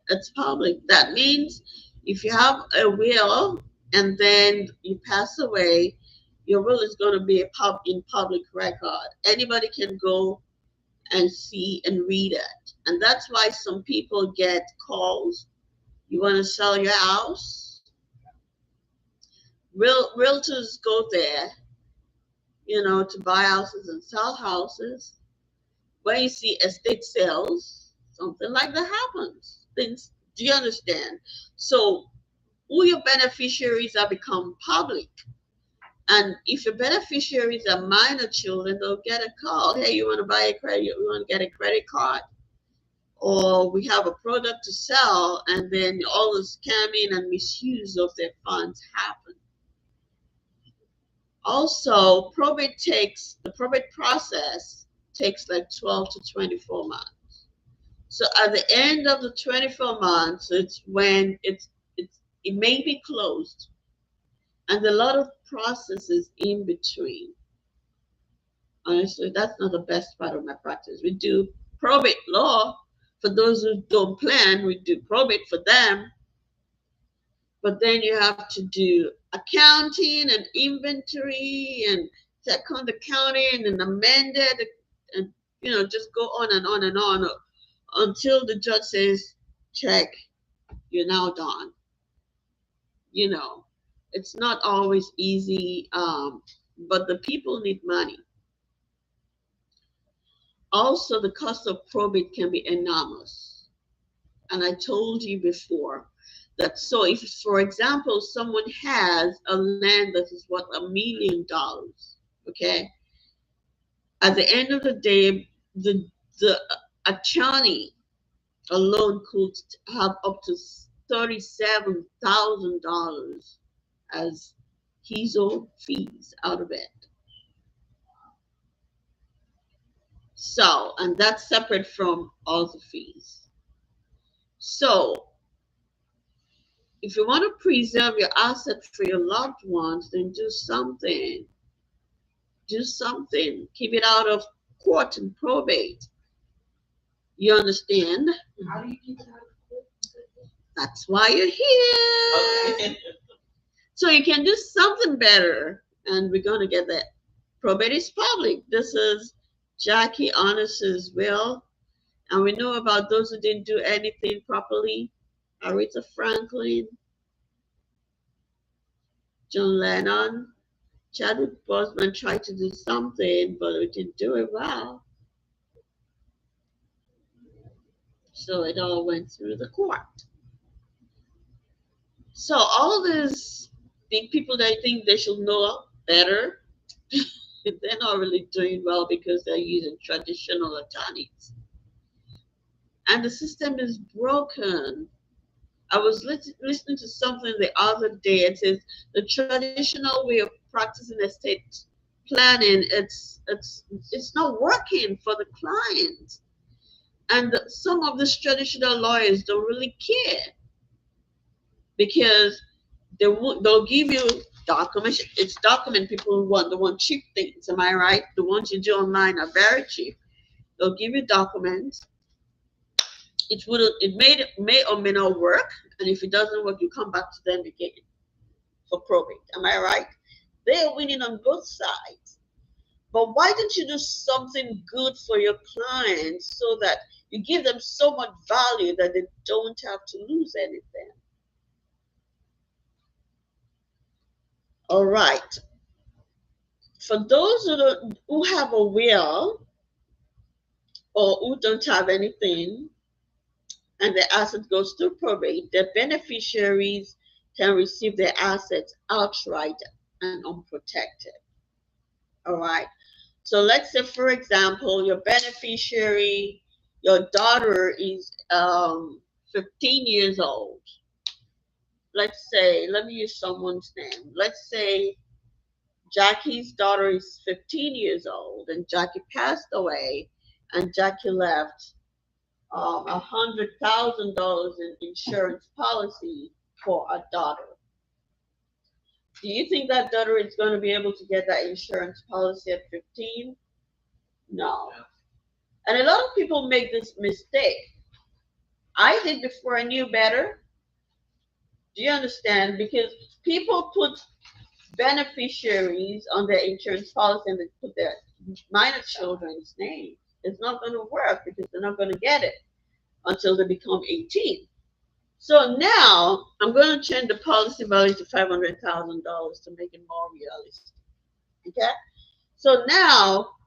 It's public. That means if you have a will and then you pass away, your will is going to be in public record. Anybody can go and see and read it. And that's why some people get calls. You want to sell your house? Realtors go there, to buy houses and sell houses. When you see estate sales, something like that happens. Things, do you understand? So who your beneficiaries are become public. And if your beneficiaries are minor children, they'll get a call. Hey, you want to buy a credit? You want to get a credit card? Or we have a product to sell, and then all the scamming and misuse of their funds happen. Also, the probate process takes like 12 to 24 months. So at the end of the 24 months, it's when it may be closed. And a lot of processes in between. Honestly, that's not the best part of my practice. We do probate law for those who don't plan. We do probate for them. But then you have to do accounting and inventory and second accounting and amended and just go on and on and on until the judge says, check, you're now done. It's not always easy, but the people need money. Also, the cost of probate can be enormous. And I told you before that, so if, for example, someone has a land that is worth $1 million, okay, at the end of the day, the attorney alone could have up to $37,000 as his own fees out of it. So, and that's separate from all the fees. So, if you want to preserve your asset for your loved ones, then do something. Do something. Keep it out of court and probate. You understand? How do you keep it out of court? That's why you're here. Okay. So you can do something better, and we're going to get that. Probate is public. This is Jackie Honest's will, and we know about those who didn't do anything properly. Aretha Franklin, John Lennon, Chadwick Boseman tried to do something, but it didn't do it well. So it all went through the court. So all these big people that think they should know better, they're not really doing well because they're using traditional attorneys. And the system is broken. I was listening to something the other day. It says the traditional way of practicing estate planning, it's not working for the client. And some of these traditional lawyers don't really care because they'll give you documents. It's document people want cheap things. Am I right? The ones you do online are very cheap. They'll give you documents. It may or may not work, and if it doesn't work, you come back to them again for probate. Am I right? They are winning on both sides. But why don't you do something good for your clients so that you give them so much value that they don't have to lose anything? All right. For those who have a will or who don't have anything and the asset goes to probate, the beneficiaries can receive their assets outright and unprotected. All right. So let's say, for example, your beneficiary, your daughter is 15 years old. Let's say, let me use someone's name. Let's say Jackie's daughter is 15 years old, and Jackie passed away, and Jackie left $100,000 in insurance policy for a daughter. Do you think that daughter is going to be able to get that insurance policy at 15? No. And a lot of people make this mistake. I did before I knew better. Do you understand? Because people put beneficiaries on their insurance policy and they put their minor children's name. It's not going to work because they're not going to get it until they become 18. So now I'm going to change the policy value to $500,000 to make it more realistic. Okay? So now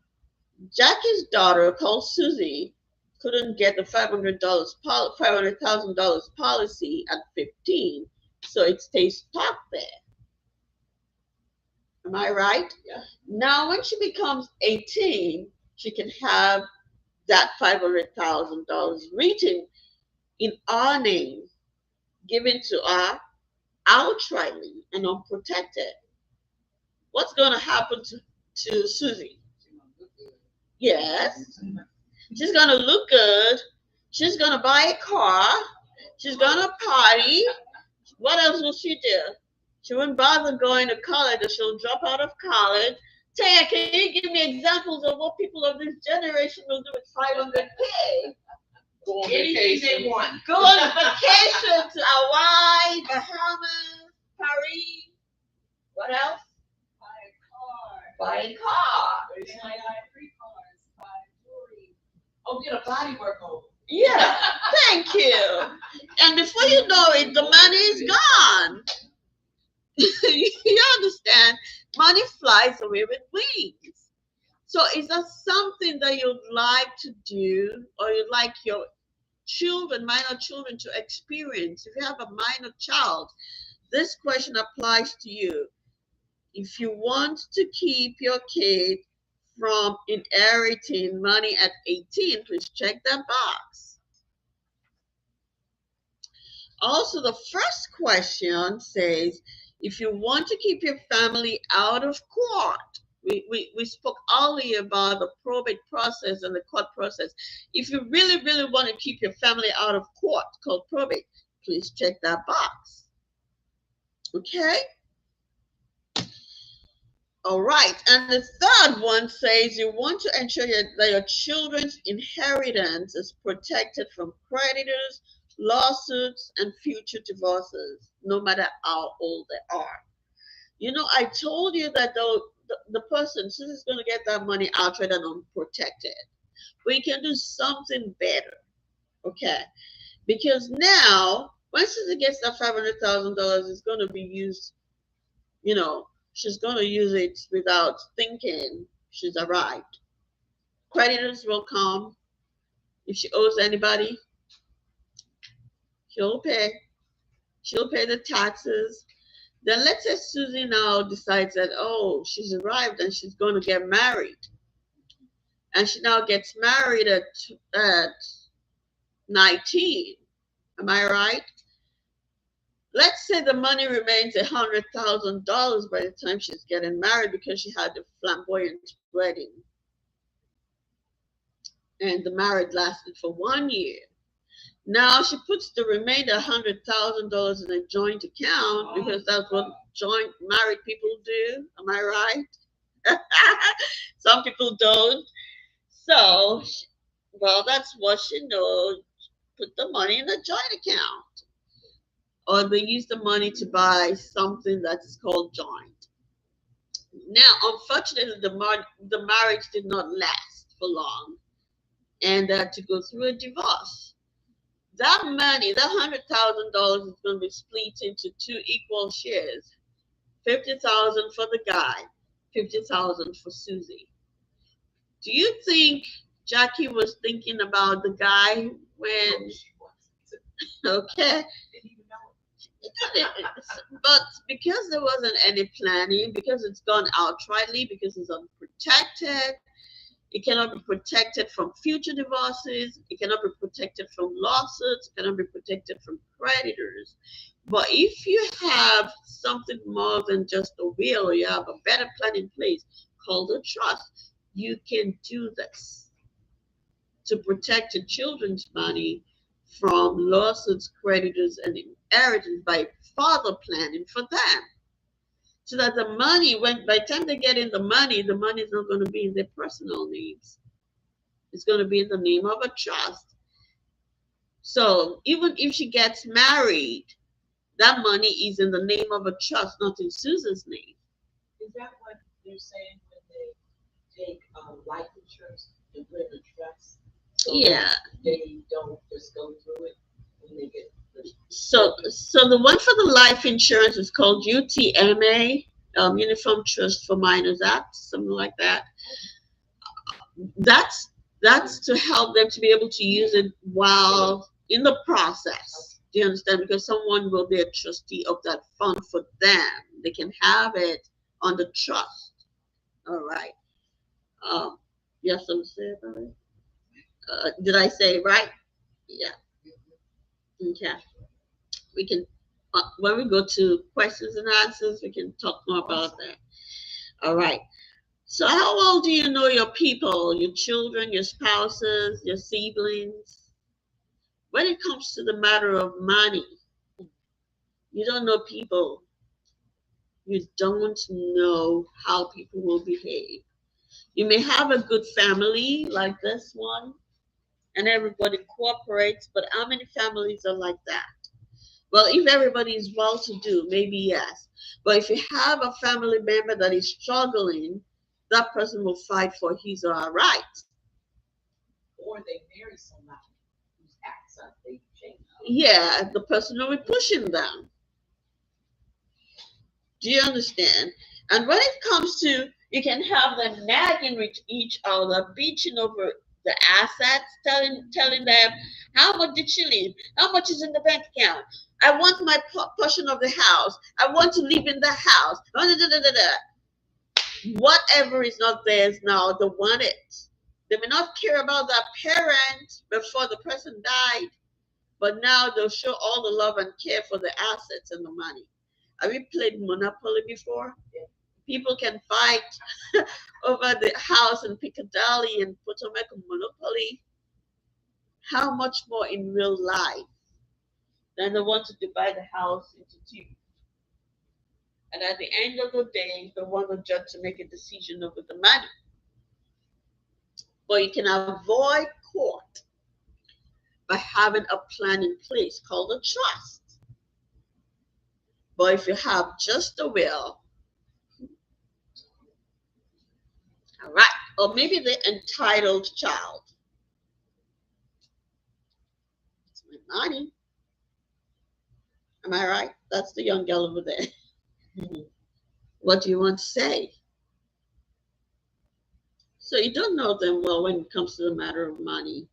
Jackie's daughter, called Susie, couldn't get the $500,000 policy at 15, so it stays stuck there. Am I right? Yeah. Now, when she becomes 18, she can have that $500,000 written in our name, given to her outrightly and unprotected. What's going to happen to Susie? Yes, she's going to look good. She's going to buy a car. She's going to party. What else will she do? She won't bother going to college, or she'll drop out of college. Taya, can you give me examples of what people of this generation will do with 500K? Go on anything they want. Go on vacation to Hawaii, Bahamas, Paris. What else? Buy a car. Buy 3 cars. Buy jewelry. Oh, get a body work over. Yeah, thank you. And before you know it, the money is gone. You understand? Money flies away with wings. So is that something that you'd like to do, or you'd like your children, minor children, to experience? If you have a minor child, this question applies to you. If you want to keep your kid from inheriting money at 18, please check that box. Also, the first question says, if you want to keep your family out of court, we spoke earlier about the probate process and the court process. If you really, really want to keep your family out of court, called probate, please check that box. Okay? All right. And the third one says you want to ensure that your children's inheritance is protected from creditors, lawsuits, and future divorces, no matter how old they are. You know, I told you that the person, since is going to get that money outright and unprotected, we can do something better. Okay? Because now, once Susie gets that $500,000, it's going to be used, you know, She's going to use it without thinking she's arrived. Creditors will come. If she owes anybody, she'll pay. She'll pay the taxes. Then let's say Susie now decides that, oh, she's arrived and she's going to get married. And she now gets married at 19. Am I right? Let's say the money remains $100,000 by the time she's getting married because she had a flamboyant wedding and the marriage lasted for 1 year. Now she puts the remainder $100,000 in a joint account because that's what joint married people do. Am I right? Some people don't. So, well, that's what she knows. Put the money in a joint account, or they use the money to buy something that is called joint. Now, unfortunately, the marriage did not last for long, and they had to go through a divorce. That money, that $100,000, is going to be split into two equal shares: 50,000 for the guy, 50,000 for Susie. Do you think Jackie was thinking about the guy when? Okay, but because there wasn't any planning, because it's gone outrightly, because it's unprotected, it cannot be protected from future divorces. It cannot be protected from lawsuits. It cannot be protected from creditors. But if you have something more than just a will, you have a better plan in place called a trust, you can do this to protect your children's money from lawsuits, creditors, and inheritance by father planning for them. So that the money, when by the time they get in the money is not going to be in their personal names. It's going to be in the name of a trust. So even if she gets married, that money is in the name of a trust, not in Susan's name. Is that what they're saying when they take life insurance and put in a trust? So Yeah. they don't just go through it when they get. So the one for the life insurance is called UTMA, Uniform Trust for Minors Act, something like that. That's that's to help them to be able to use it while in the process. Do you understand? Because someone will be a trustee of that fund for them. They can have it on the trust. All right. Um, you have something to say about it? Did I say it right? Yeah. Okay. We can, when we go to questions and answers, we can talk more about that. All right. So, how well do you know your people, your children, your spouses, your siblings? When it comes to the matter of money, you don't know people. You don't know how people will behave. You may have a good family like this one, and everybody cooperates, but how many families are like that? Well, if everybody is well to do, maybe yes. But if you have a family member that is struggling, that person will fight for his or her rights. Or they marry somebody who's acts up, they change. Yeah, the person will be pushing them. Do you understand? And when it comes to, you can have them nagging with each other, bitching over the assets, telling them, how much did she leave? How much is in the bank account? I want my portion of the house. I want to live in the house. Whatever is not theirs now, they want it. They may not care about their parent before the person died, but now they'll show all the love and care for the assets and the money. Have you played Monopoly before? People can fight over the house in Piccadilly and Potomac Monopoly. How much more in real life than they want to divide the house into two? And at the end of the day, they want the judge to make a decision over the money. But you can avoid court by having a plan in place called a trust. But if you have just a will, all right, or maybe the entitled child. It's my money. Am I right? That's the young girl over there. What do you want to say? So you don't know them well when it comes to the matter of money.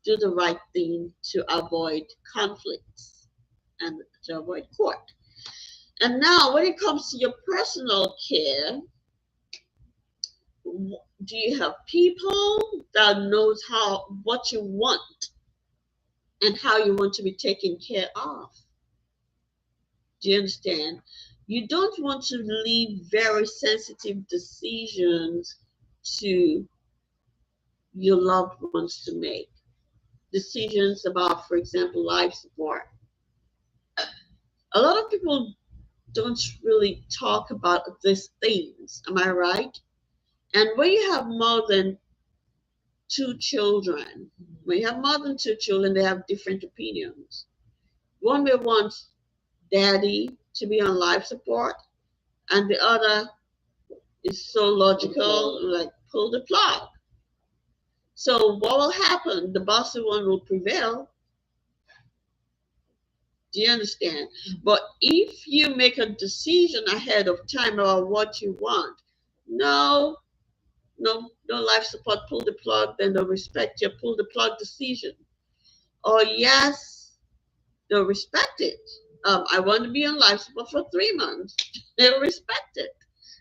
Do the right thing to avoid conflicts and to avoid court. And now, when it comes to your personal care, do you have people that knows how what you want and how you want to be taken care of? Do you understand? You don't want to leave very sensitive decisions to your loved ones to make. Decisions about, for example, life support. A lot of people don't really talk about these things. Am I right? And when you have more than two children, when you have more than two children, they have different opinions. One may want daddy to be on life support, and the other is so logical, like pull the plug. So what will happen? The bossy one will prevail. Do you understand? But if you make a decision ahead of time about what you want, no, no life support, pull the plug, then they'll respect your pull the plug decision. Or yes, they'll respect it. I want to be on life support for 3 months. They'll respect it.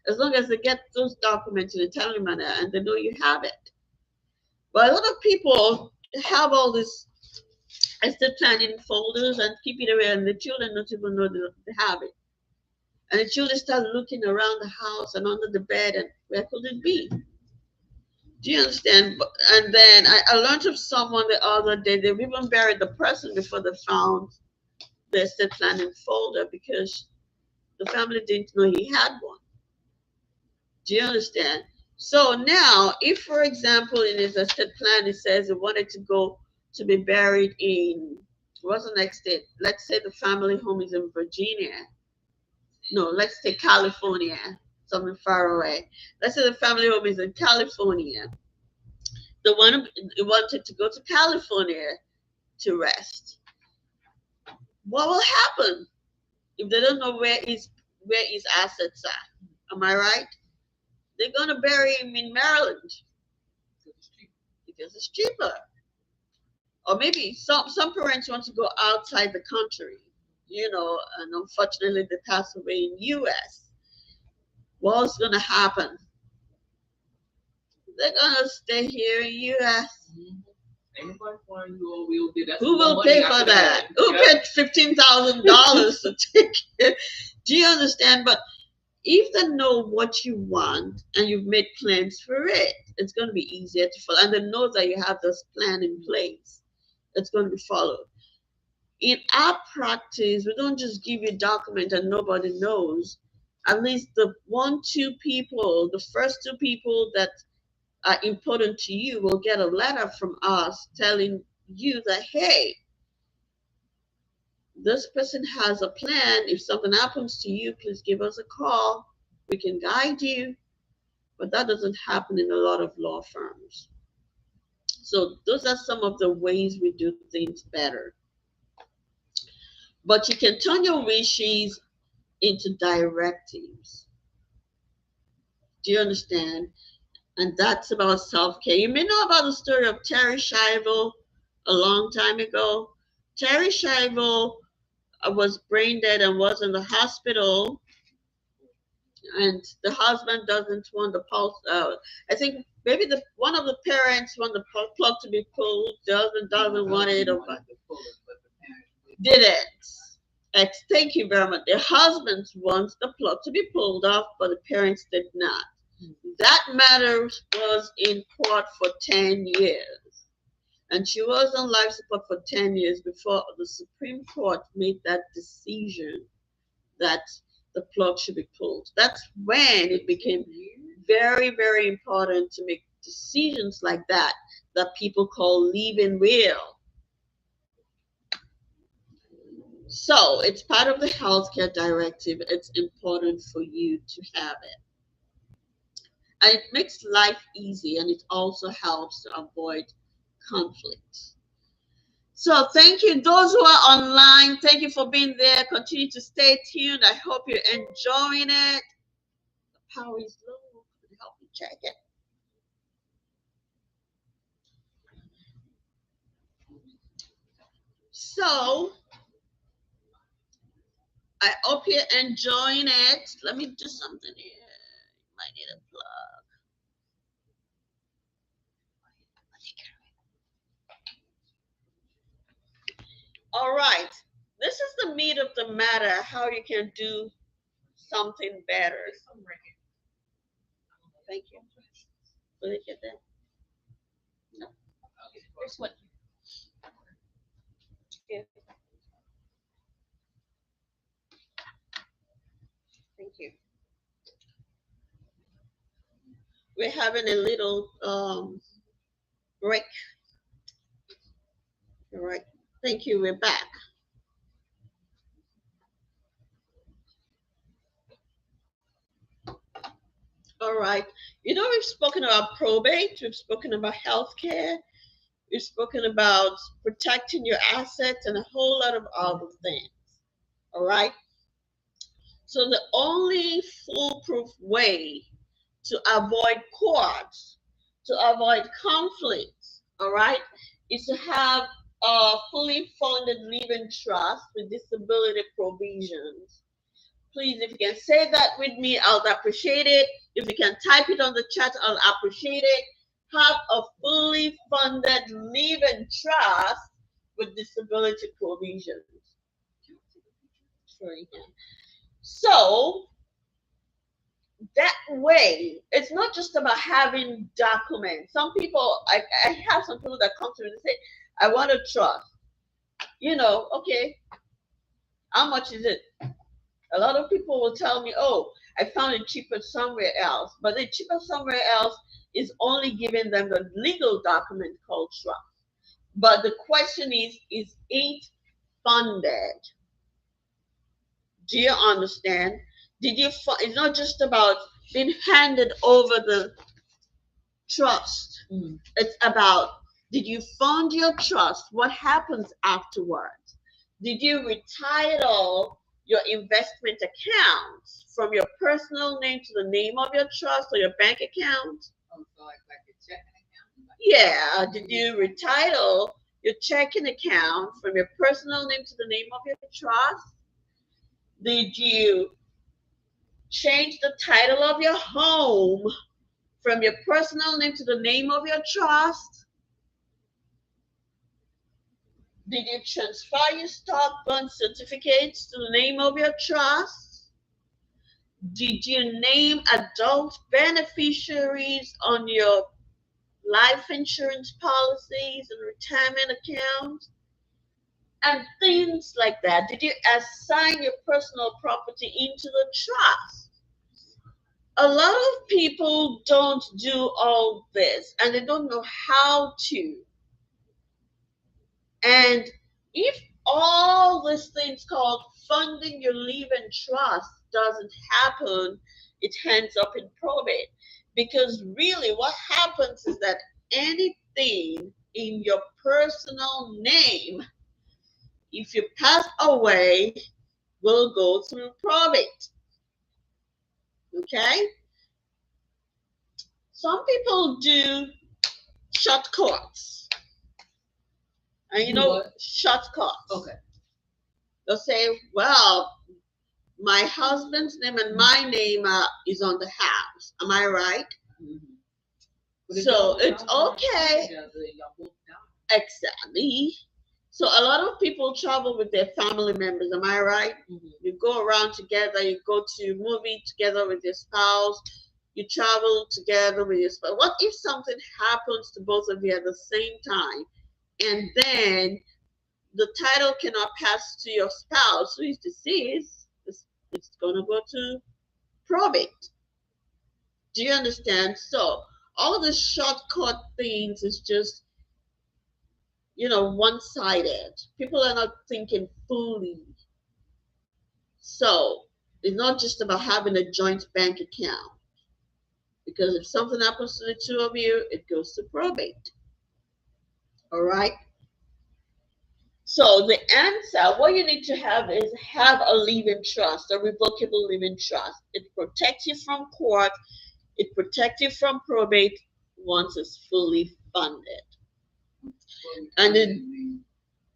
As long as they get those documents in a timely manner and they know you have it. But a lot of people have all this estate planning folders and keep it away, and the children don't even know they have it. And the children start looking around the house and under the bed, and where could it be? Do you understand? And then I learned of someone the other day, they've even buried the person before they found the estate planning folder because the family didn't know he had one. Do you understand? So now, if for example in his estate plan it says he wanted to go to be buried in what's the next state? Let's say the family home is in Virginia. No, let's say California, something far away. Let's say the family home is in California. The one who wanted to go to California to rest. What will happen if they don't know where his assets are? Am I right? They're gonna bury him in Maryland because it's cheaper. Or maybe some parents want to go outside the country, and unfortunately they pass away in U.S. What's gonna happen? They're gonna stay here in U.S. Who will pay for that? Who paid $15,000 to take it? Do you understand? But if they know what you want and you've made plans for it, it's going to be easier to follow. And they know that you have this plan in place. It's going to be followed. In our practice, we don't just give you a document and nobody knows. At least the the first two people that are important to you will get a letter from us telling you that, hey, this person has a plan. If something happens to you, please give us a call. We can guide you. But that doesn't happen in a lot of law firms. So those are some of the ways we do things better. But you can turn your wishes into directives. Do you understand? And that's about self-care. You may know about the story of Terry Schiavo a long time ago. Terry Schiavo was brain dead and was in the hospital, and the husband doesn't want the pulse out. I think maybe the one of the parents want the plug to be pulled. The husband doesn't want it. Or did it? Thank you very much. The husband wants the plug to be pulled off, but the parents did not. That matter was in court for 10 years. And she was on life support for 10 years before the Supreme Court made that decision that the plug should be pulled. That's when it became very, very important to make decisions like that people call leave-in will. So it's part of the healthcare directive. It's important for you to have it. And it makes life easy, and it also helps to avoid conflict. So thank you, those who are online. Thank you for being there. Continue to stay tuned. I hope you're enjoying it. power is low. Help me check it. So I hope you're enjoying it. Let me do something here. Might need a plug. All right. This is the meat of the matter, how you can do something better. Thank you. Will it get there? No. Here's what. Yeah. Thank you. We're having a little break. All right. Thank you. We're back. All right. We've spoken about probate, we've spoken about healthcare, we've spoken about protecting your assets, and a whole lot of other things. All right. So the only foolproof way to avoid courts, to avoid conflicts, all right, is to have a fully funded living trust with disability provisions. Please, if you can say that with me, I'll appreciate it. If you can type it on the chat, I'll appreciate it. Have a fully funded living trust with disability provisions. Sure you can. So that way, it's not just about having documents. Some people, I have some people that come to me and say, I want a trust. Okay, how much is it? A lot of people will tell me, oh, I found it cheaper somewhere else. But the cheaper somewhere else is only giving them the legal document called trust. But the question is it funded? Do you understand? It's not just about being handed over the trust. It's about, did you fund your trust? What happens afterwards? Did you retitle your investment accounts from your personal name to the name of your trust or your bank account? Oh, so like a checking account? Yeah. Did you retitle your checking account from your personal name to the name of your trust? Did you change the title of your home from your personal name to the name of your trust? Did you transfer your stock bond certificates to the name of your trust? Did you name adult beneficiaries on your life insurance policies and retirement accounts? And things like that. Did you assign your personal property into the trust? A lot of people don't do all this and they don't know how to. And if all these things called funding your living trust doesn't happen, it ends up in probate. Because really, what happens is that anything in your personal name, if you pass away, will go through probate. Okay? Some people do shortcuts. And shortcuts. Okay. They'll say, well, my husband's name and my name is on the house. Am I right? So it's okay. Exactly. So a lot of people travel with their family members. Am I right? You go around together. You go to movie together with your spouse. You travel together with your spouse. What if something happens to both of you at the same time, and then the title cannot pass to your spouse who is deceased? It's going to go to probate. Do you understand? So all of the shortcut things is just, one-sided. People are not thinking fully. So it's not just about having a joint bank account. Because if something happens to the two of you, it goes to probate. All right? So the answer, what you need to have is have a living trust, a revocable living trust. It protects you from court. It protects you from probate once it's fully funded. And then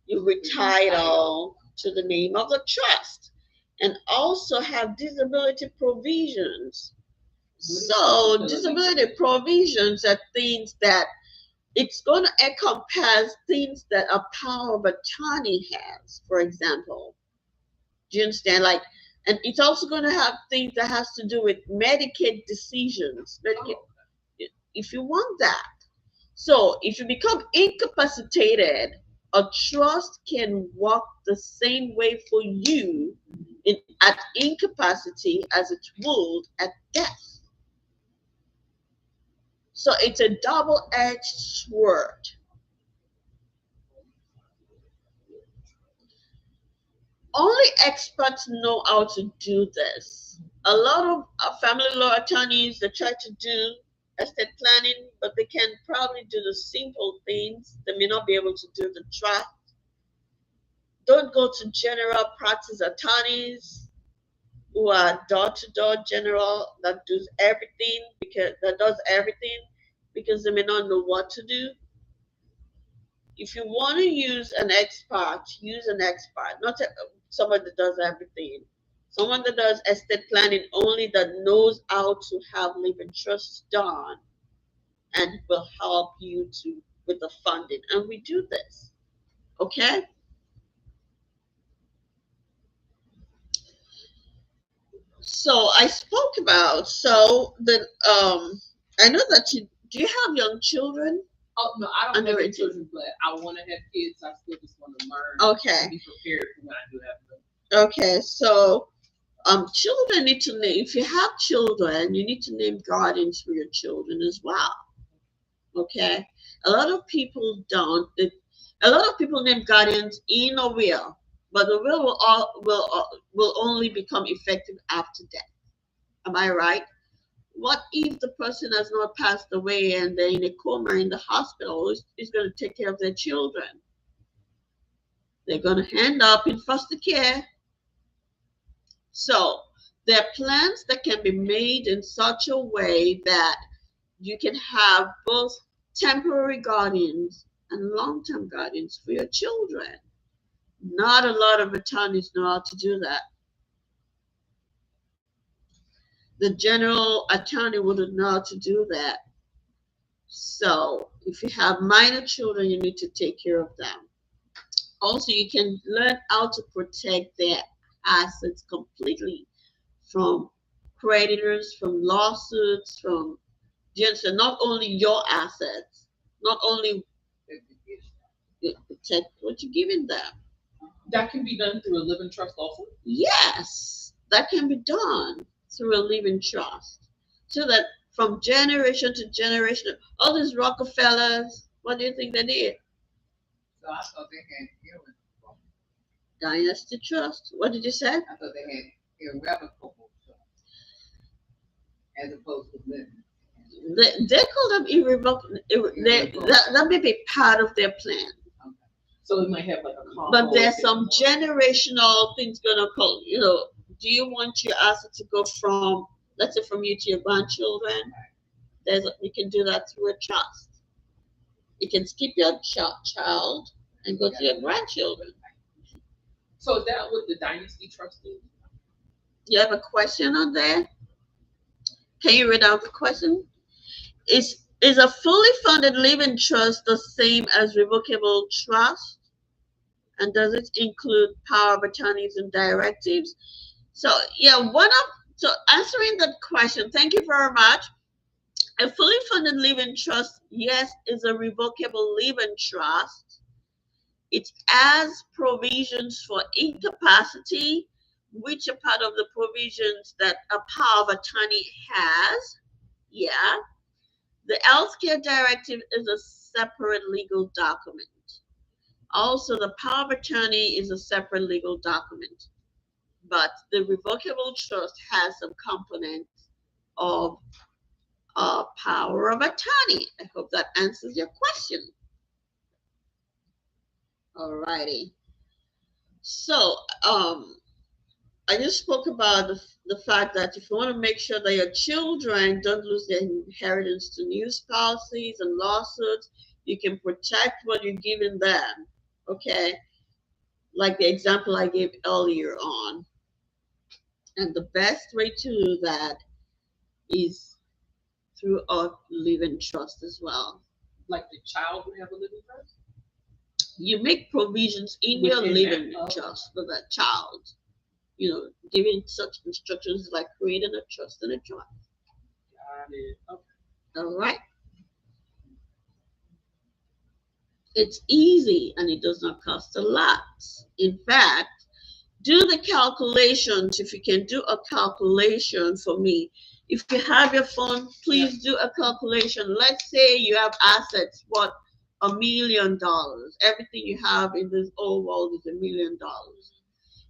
you retitle to the name of the trust and also have disability provisions. So disability provisions are things that it's going to encompass things that a power of attorney has, for example. Do you understand? Like, and it's also going to have things that has to do with Medicaid decisions. Medicaid, if you want that. So if you become incapacitated, a trust can work the same way for you at incapacity as it would at death. So it's a double-edged sword. Only experts know how to do this. A lot of family law attorneys they try to do estate planning, but they can probably do the simple things. They may not be able to do the trust. Don't go to general practice attorneys who are door-to-door general that does everything because they may not know what to do. If you want to use an expert, not someone that does everything. Someone that does estate planning only that knows how to have living trusts done and will help you to with the funding. And we do this. Okay? So I spoke about I know that you do you have young children? Oh no, I don't have any children, but I want to have kids. I still just want to learn Okay. and be prepared for when I do have them. Okay, so children need to name. If you have children, you need to name guardians for your children as well. Okay, a lot of people don't. A lot of people name guardians in a will, but the will will only become effective after death. Am I right? What if the person has not passed away and they're in a coma in the hospital? Who's going to take care of their children? They're going to end up in foster care. So there are plans that can be made in such a way that you can have both temporary guardians and long-term guardians for your children. Not a lot of attorneys know how to do that. The general attorney wouldn't know how to do that. So if you have minor children, you need to take care of them. Also, you can learn how to protect their assets completely from creditors, from lawsuits, from just not only your assets, not only protect what you're giving them. That can be done through a living trust also? Yes, that can be done through a living trust. So that from generation to generation, all these Rockefellers, what do you think they did? So I thought they had Dynasty Trust. What did you say? I thought they had irrevocable as opposed to living. They call them irrevocable. That may be part of their plan. Okay. So it might have like a combo. But there's some generational things gonna call. Do you want your asset to go from, let's say, from you to your grandchildren? You can do that through a trust. You can skip your child and go to your grandchildren. So is that what the dynasty trust is? You have a question on there? Can you read out the question? Is a fully funded living trust the same as revocable trust? And does it include power of attorneys and directives? So yeah, so answering that question, thank you very much. A fully funded living trust, yes, is a revocable living trust. It has provisions for incapacity, which are part of the provisions that a power of attorney has. Yeah. The healthcare directive is a separate legal document. Also, the power of attorney is a separate legal document. But the revocable trust has some components of power of attorney. I hope that answers your question. Alrighty. So, I just spoke about the fact that if you want to make sure that your children don't lose their inheritance to new spouses and lawsuits, you can protect what you're giving them. Okay, like the example I gave earlier on. And the best way to do that is through a living trust as well. Like the child would have a living trust? You make provisions in your living trust for that child. Giving such instructions like creating a trust and a trust. Got it. Okay. All right. It's easy and it does not cost a lot. In fact, do the calculations if you can do a calculation for me. If you have your phone, please do a calculation. Let's say you have assets worth $1 million. Everything you have in this old world is $1 million.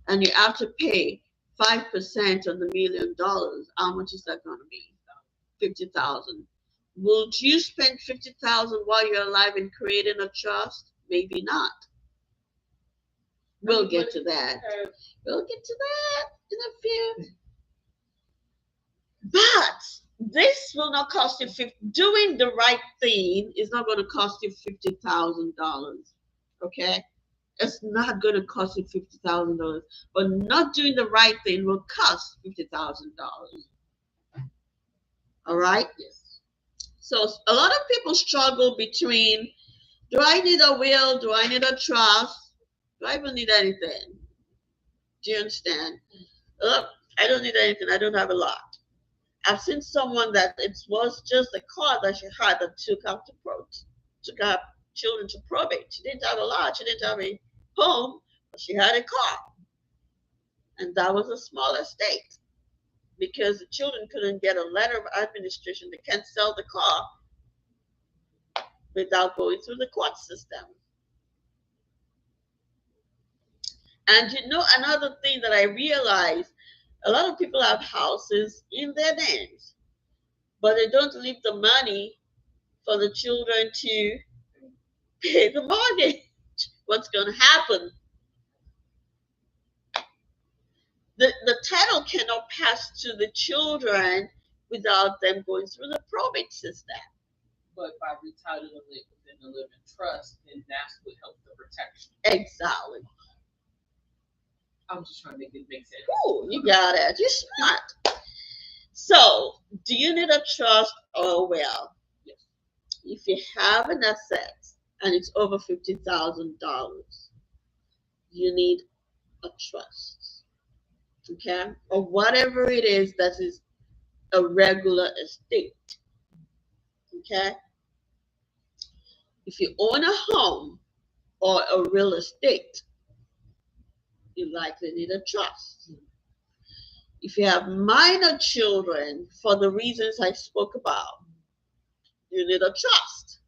And you have to pay 5% on the $1 million. How much is that going to be? 50,000. Would you spend 50,000 while you're alive in creating a trust? Maybe not. We'll get to that. We'll get to that in a few. But this will not cost you doing the right thing is not going to cost you $50,000. Okay? It's not going to cost you $50,000. But not doing the right thing will cost $50,000. All right? Yes. So a lot of people struggle between, do I need a will? Do I need a trust? Do I even need anything? Do you understand? I don't need anything. I don't have a lot. I've seen someone that it was just a car that she had that took her children to probate. She didn't have a lot. She didn't have a home, but she had a car. And that was a small estate because the children couldn't get a letter of administration. They can't sell the car without going through the court system. And another thing that I realized, a lot of people have houses in their names, but they don't leave the money for the children to pay the mortgage. What's going to happen? The title cannot pass to the children without them going through the probate system. But by retitling it within the living trust, then that's what helps the protection. Exactly. I'm just trying to make it make sense. Ooh, you got it. You're smart. So, do you need a trust or a will? Yes. If you have an asset and it's over $50,000, you need a trust. Okay? Or whatever it is that is a regular estate. Okay? If you own a home or a real estate, you likely need a trust. If you have minor children, for the reasons I spoke about, you need a trust.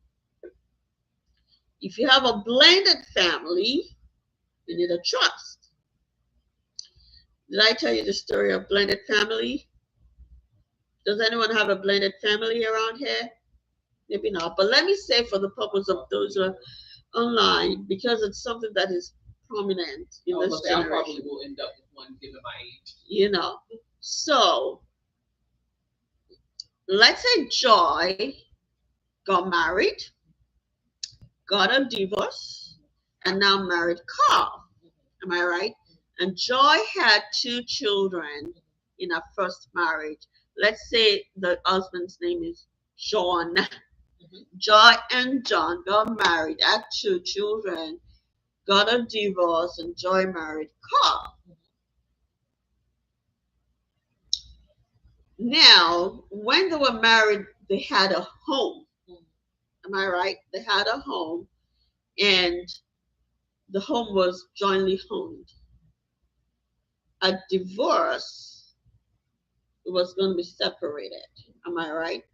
If you have a blended family, you need a trust. Did I tell you the story of blended family? Does anyone have a blended family around here? Maybe not. But let me say for the purpose of those who are online, because it's something that is prominent in this generation. I probably will end up with one given my age. So let's say Joy got married, got a divorce, and now married Carl. Am I right? And Joy had 2 children in her first marriage. Let's say the husband's name is John. Joy and John got married, had 2 children, got a divorce, and Joy married Carl. Now, when they were married, they had a home. Am I right? They had a home, and the home was jointly owned. A divorce was going to be separated. Am I right?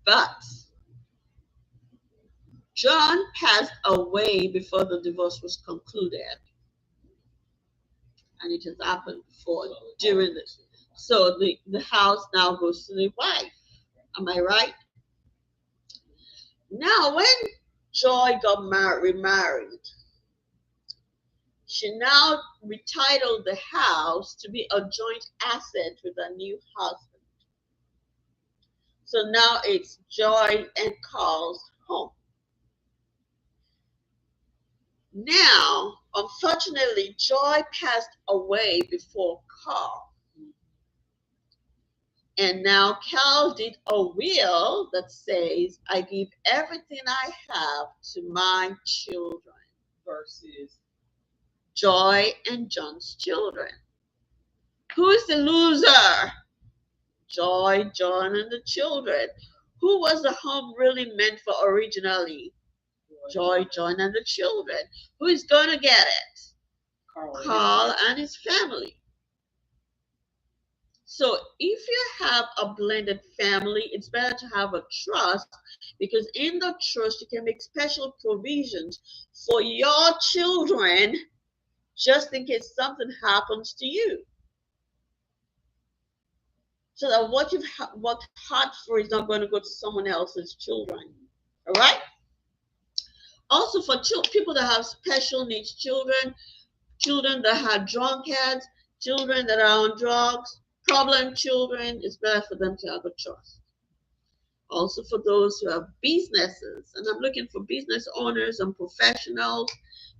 But John passed away before the divorce was concluded. And it has happened before during this. So the house now goes to the wife. Am I right? Now, when Joy got remarried, She now retitled the house to be a joint asset with her new husband. So now it's Joy and Carl's home. Now, unfortunately, Joy passed away before Carl. And now Carl did a will that says, I give everything I have to my children. Versus Joy and John's children. Who is the loser? Joy, John, and the children. Who was the home really meant for originally? Joy, John, and the children. Who is going to get it? Carl and his family. So if you have a blended family, it's better to have a trust because in the trust you can make special provisions for your children just in case something happens to you. So that what you've worked hard for is not going to go to someone else's children. All right? Also for people that have special needs children, children that have drunkards, children that are on drugs, problem children, it's better for them to have a trust. Also for those who have businesses, and I'm looking for business owners and professionals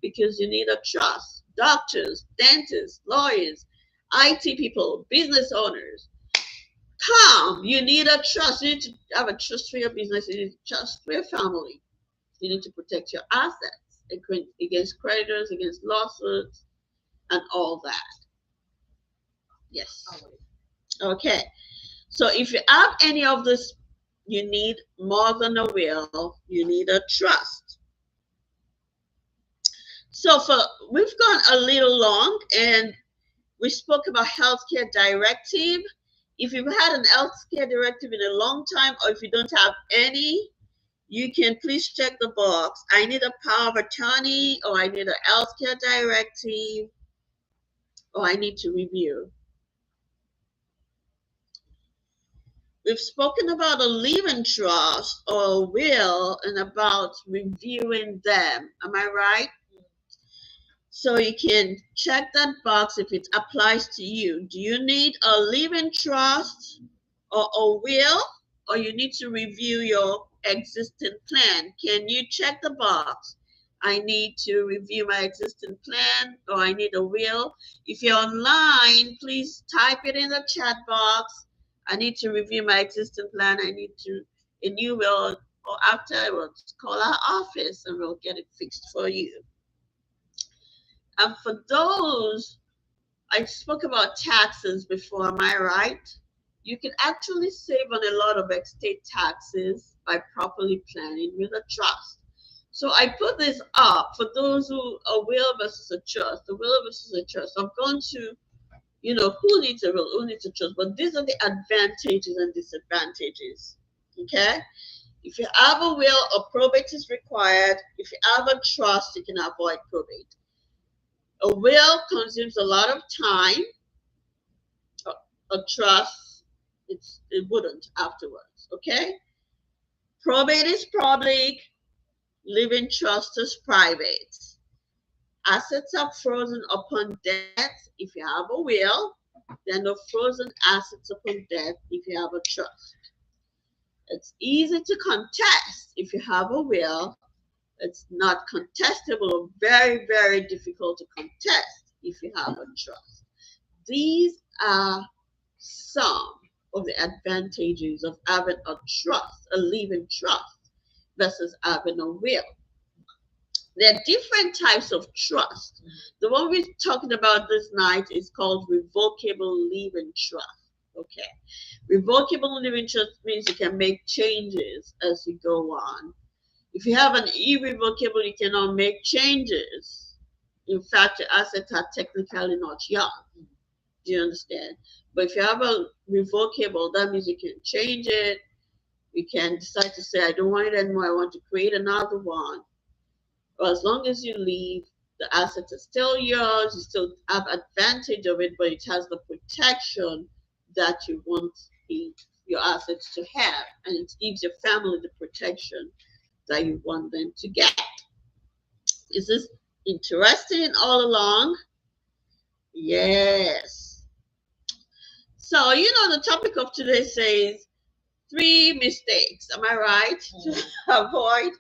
because you need a trust. Doctors, dentists, lawyers, IT people, business owners. Come, you need a trust. You need to have a trust for your business. You need a trust for your family. You need to protect your assets against creditors, against lawsuits, and all that. Yes. Okay. So if you have any of this, you need more than a will. You need a trust. So we've gone a little long, and we spoke about healthcare directive. If you've had an healthcare directive in a long time, or if you don't have any, you can please check the box. I need a power of attorney, or I need a healthcare directive, or I need to review. We've spoken about a living trust or a will and about reviewing them. Am I right? So you can check that box if it applies to you. Do you need a living trust or a will, or you need to review your existing plan? Can you check the box? I need to review my existing plan, or I need a will. If you're online, please type it in the chat box. I need to review my existing plan. I need to a new will, or afterwards call our office and we'll get it fixed for you. And for those, I spoke about taxes before, am I right? You can actually save on a lot of estate taxes by properly planning with a trust. So I put this up for those who a will versus a trust, a will versus a trust. I'm going to, who needs a will, who needs a trust, but these are the advantages and disadvantages. Okay? If you have a will, a probate is required. If you have a trust, you can avoid probate. A will consumes a lot of time. A trust, it wouldn't afterwards. Okay? Probate is public. Living trust is private. Assets are frozen upon death if you have a will. There are no frozen assets upon death if you have a trust. It's easy to contest if you have a will. It's not contestable or very, very difficult to contest if you have a trust. These are some of the advantages of having a trust, a living trust, versus having a will. There are different types of trust. The one we're talking about this night is called revocable living trust. Okay. Revocable living trust means you can make changes as you go on. If you have an irrevocable, you cannot make changes. In fact, your assets are technically not young. Do you understand? But if you have a revocable, that means you can change it. You can decide to say, I don't want it anymore. I want to create another one. Or as long as you leave, the assets are still yours. You still have advantage of it, but it has the protection that you want your assets to have. And it gives your family the protection that you want them to get. Is this Interesting all along? Yes. So, the topic of today says three mistakes. Am I right? To avoid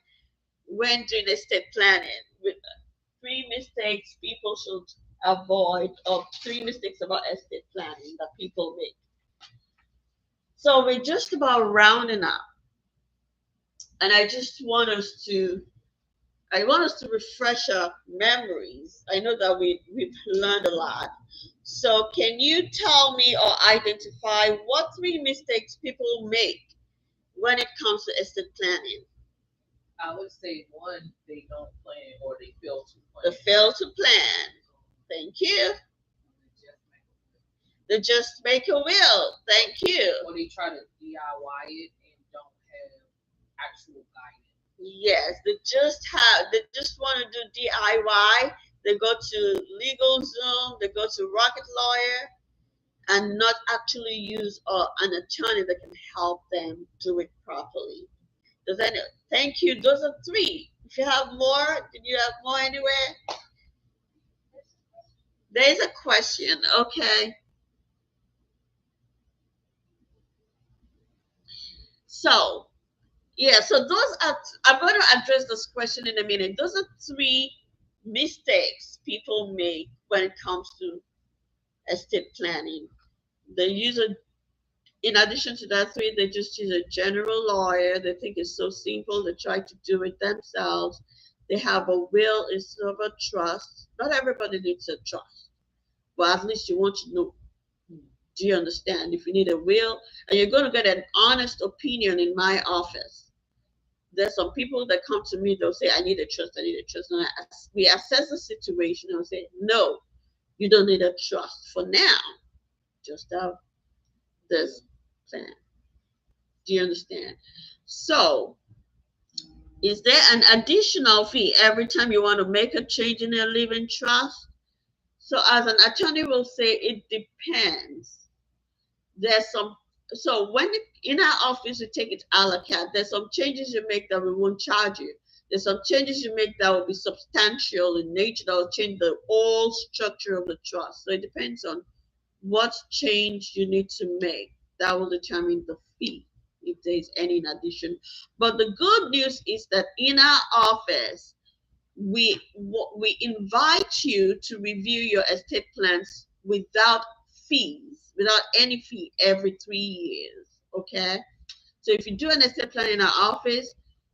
when doing estate planning. Three mistakes people should avoid, or three mistakes about estate planning that people make. So, we're just about rounding up, and I want us to refresh our memories. I know that we've learned a lot. So, can you tell me or identify what three mistakes people make when it comes to estate planning? I would say one, they don't plan or they fail to They plan. fail to plan. Thank you. They just make a will. Thank you. Or they try to DIY it and don't have actual guidance. Yes, they just want to do DIY. They go to Legal Zoom, they go to Rocket Lawyer, and not actually use an attorney that can help them do it properly. Does any? Thank you. Those are three. If you have more, did you have more anywhere? There is a question. Okay. So yeah. So those are. I'm going to address this question in a minute. Those are three mistakes people make when it comes to estate planning. They use a In addition to that three, they just use a general lawyer. They think it's so simple. They try to do it themselves. They have a will instead of a trust. Not everybody needs a trust, but at least you want to know. Do you understand? If you need a will and you're going to get an honest opinion in my office, there's some people that come to me, they'll say, I need a trust, I need a trust. And we assess the situation and say, no, you don't need a trust for now. Just have this plan. Do you understand? So, is there an additional fee every time you want to make a change in a living trust? So, as an attorney will say, it depends. There's some, so when in our office, we take it a la carte. There's some changes you make that we won't charge you. There's some changes you make that will be substantial in nature that will change the whole structure of the trust. So, it depends on what change you need to make. That will determine the fee if there is any in addition. But the good news is that in our office, we invite you to review your estate plans without fees, without any fee every 3 years. Okay, so if you do an estate plan in our office,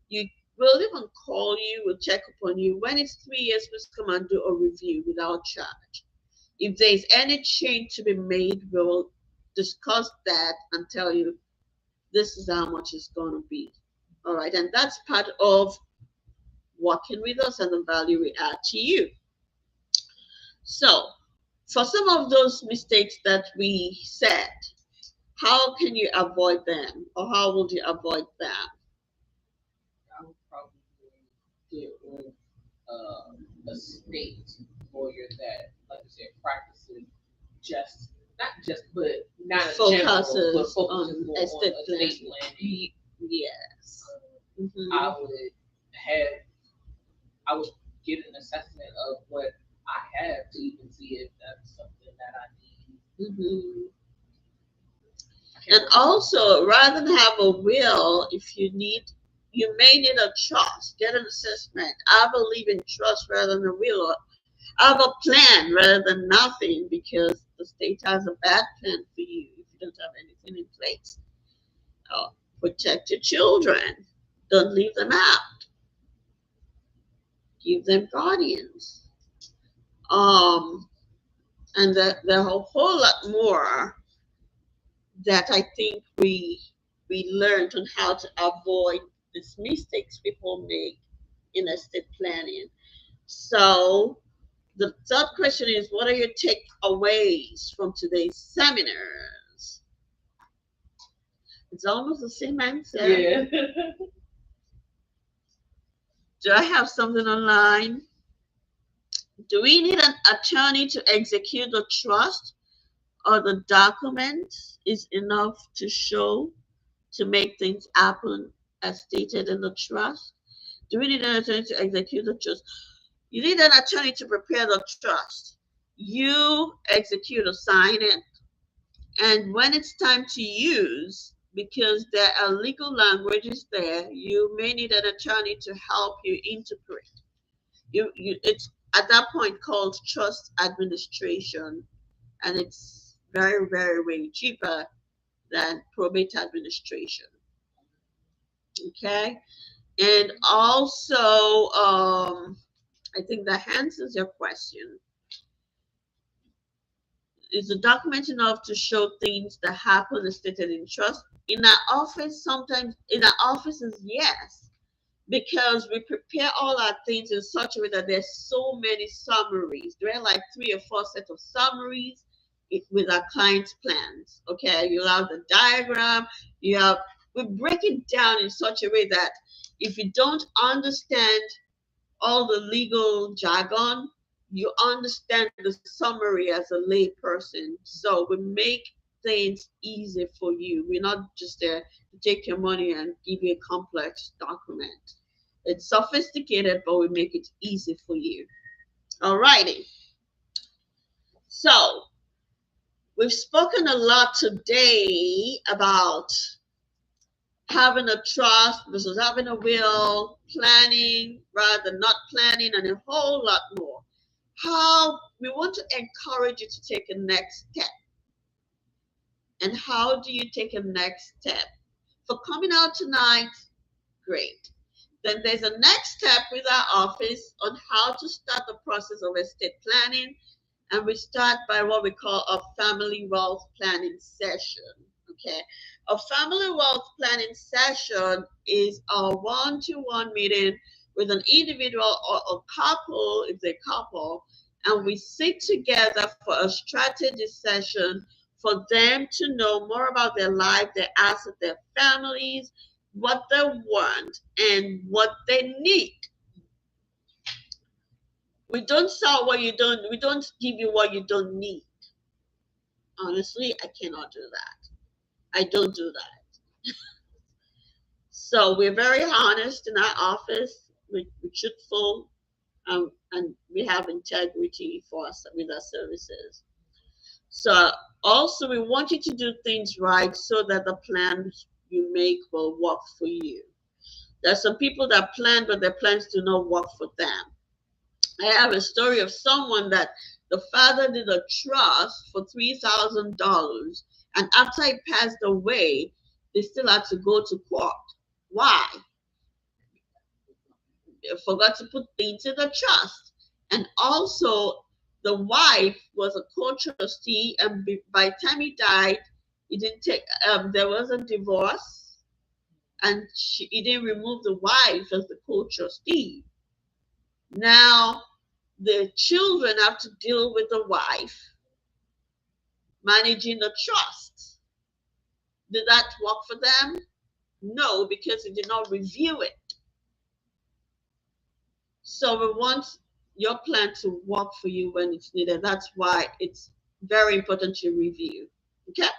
you will even call you, we'll check upon you. When it's 3 years, please come and do a review without charge. If there is any change to be made, we will discuss that and tell you this is how much it's going to be. All right, and that's part of working with us and the value we add to you. So, for some of those mistakes that we said, how can you avoid them, or how would you avoid them? I would probably get with a state lawyer that, like I said, practices just not just, but not a general, but Focuses focuses on more on estate estate planning. planning. Yes. I Hmm. would have, I would get an assessment of what I have to even see if that's something that I need. Hmm. I And can't remember. also, rather than have a will, if you may need a trust. Get an assessment. I believe in trust rather than a will. Or have a plan rather than nothing, because the state has a bad plan for you if you don't have anything in place. Oh, protect your children. Don't leave them out. Give them guardians. Um, and there are a whole lot more that I think we learned on how to avoid these mistakes people make in estate planning. So the third question is, what are your takeaways from today's seminars? It's almost the same answer. Yeah. Do I have something online? Do we need an attorney to execute the trust, or the document is enough to show to make things happen as stated in the trust? Do we need an attorney to execute the trust? You need an attorney to prepare the trust. You execute or sign it. And when it's time to use, because there are legal languages there, you may need an attorney to help you interpret. It's at that point called trust administration, and it's very, very, way cheaper than probate administration. Okay, and also, I think that answers your question. Is the document enough to show things that happen as stated in trust? In our office, sometimes in our offices, yes, because we prepare all our things in such a way that there's so many summaries. There are like 3 or 4 sets of summaries with our clients' plans. Okay, you have the diagram, you have we break it down in such a way that if you don't understand all the legal jargon, you understand the summary as a lay person. So we make things easy for you. We're not just there to take your money and give you a complex document. It's sophisticated, but we make it easy for you. Alrighty. So we've spoken a lot today about having a trust versus having a will, planning rather than not planning, and a whole lot more. How we want to encourage you to take a next step. And how do you take a next step? For coming out tonight, great. Then there's a next step with our office on how to start the process of estate planning. And we start by what we call a family wealth planning session. Okay. A family wealth planning session is a one-to-one meeting with an individual or a couple, if they're a couple, and we sit together for a strategy session for them to know more about their life, their assets, their families, what they want, and what they need. We don't sell what you don't, we don't give you what you don't need. Honestly, I cannot do that. I don't do that. So we're very honest in our office. We're truthful, and we have integrity for us with our services. So also, we want you to do things right so that the plans you make will work for you. There's some people that plan, but their plans do not work for them. I have a story of someone that the father did a trust for $3,000, and after he passed away, they still had to go to court. Why? They forgot to put things in the trust. And also, the wife was a co-trustee, and by the time he died, he didn't take. There was a divorce, and he didn't remove the wife as the co-trustee. Now, the children have to deal with the wife managing the trust. Did that work for them? No, because he did not review it. So we want your plan to work for you when it's needed. That's why it's very important to review. Okay?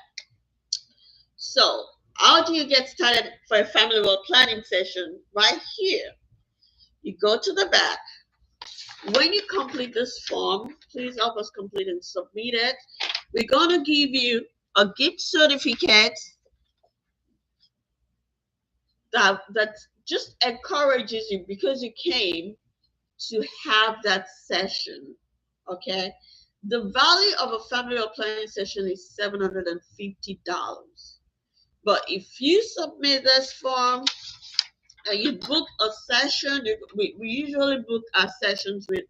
So, how do you get started for a family wealth planning session? Right here. You go to the back. When you complete this form, please help us complete and submit it. We're going to give you a gift certificate that just encourages you because you came to have that session. Okay? The value of a family wealth planning session is $750. But if you submit this form and you book a session, we usually book our sessions with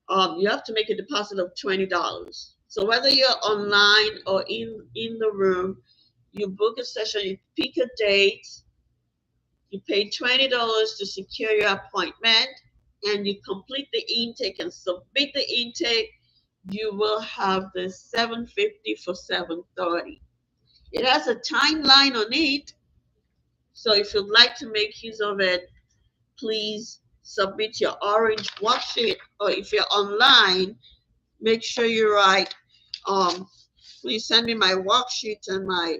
you have to make a deposit of $20. So whether you're online or in the room, you book a session, you pick a date, you pay $20 to secure your appointment, and you complete the intake and submit the intake, you will have the $750 for $730. It has a timeline on it, so if you'd like to make use of it, please submit your orange worksheet, or if you're online, make sure you write, please send me my worksheet and my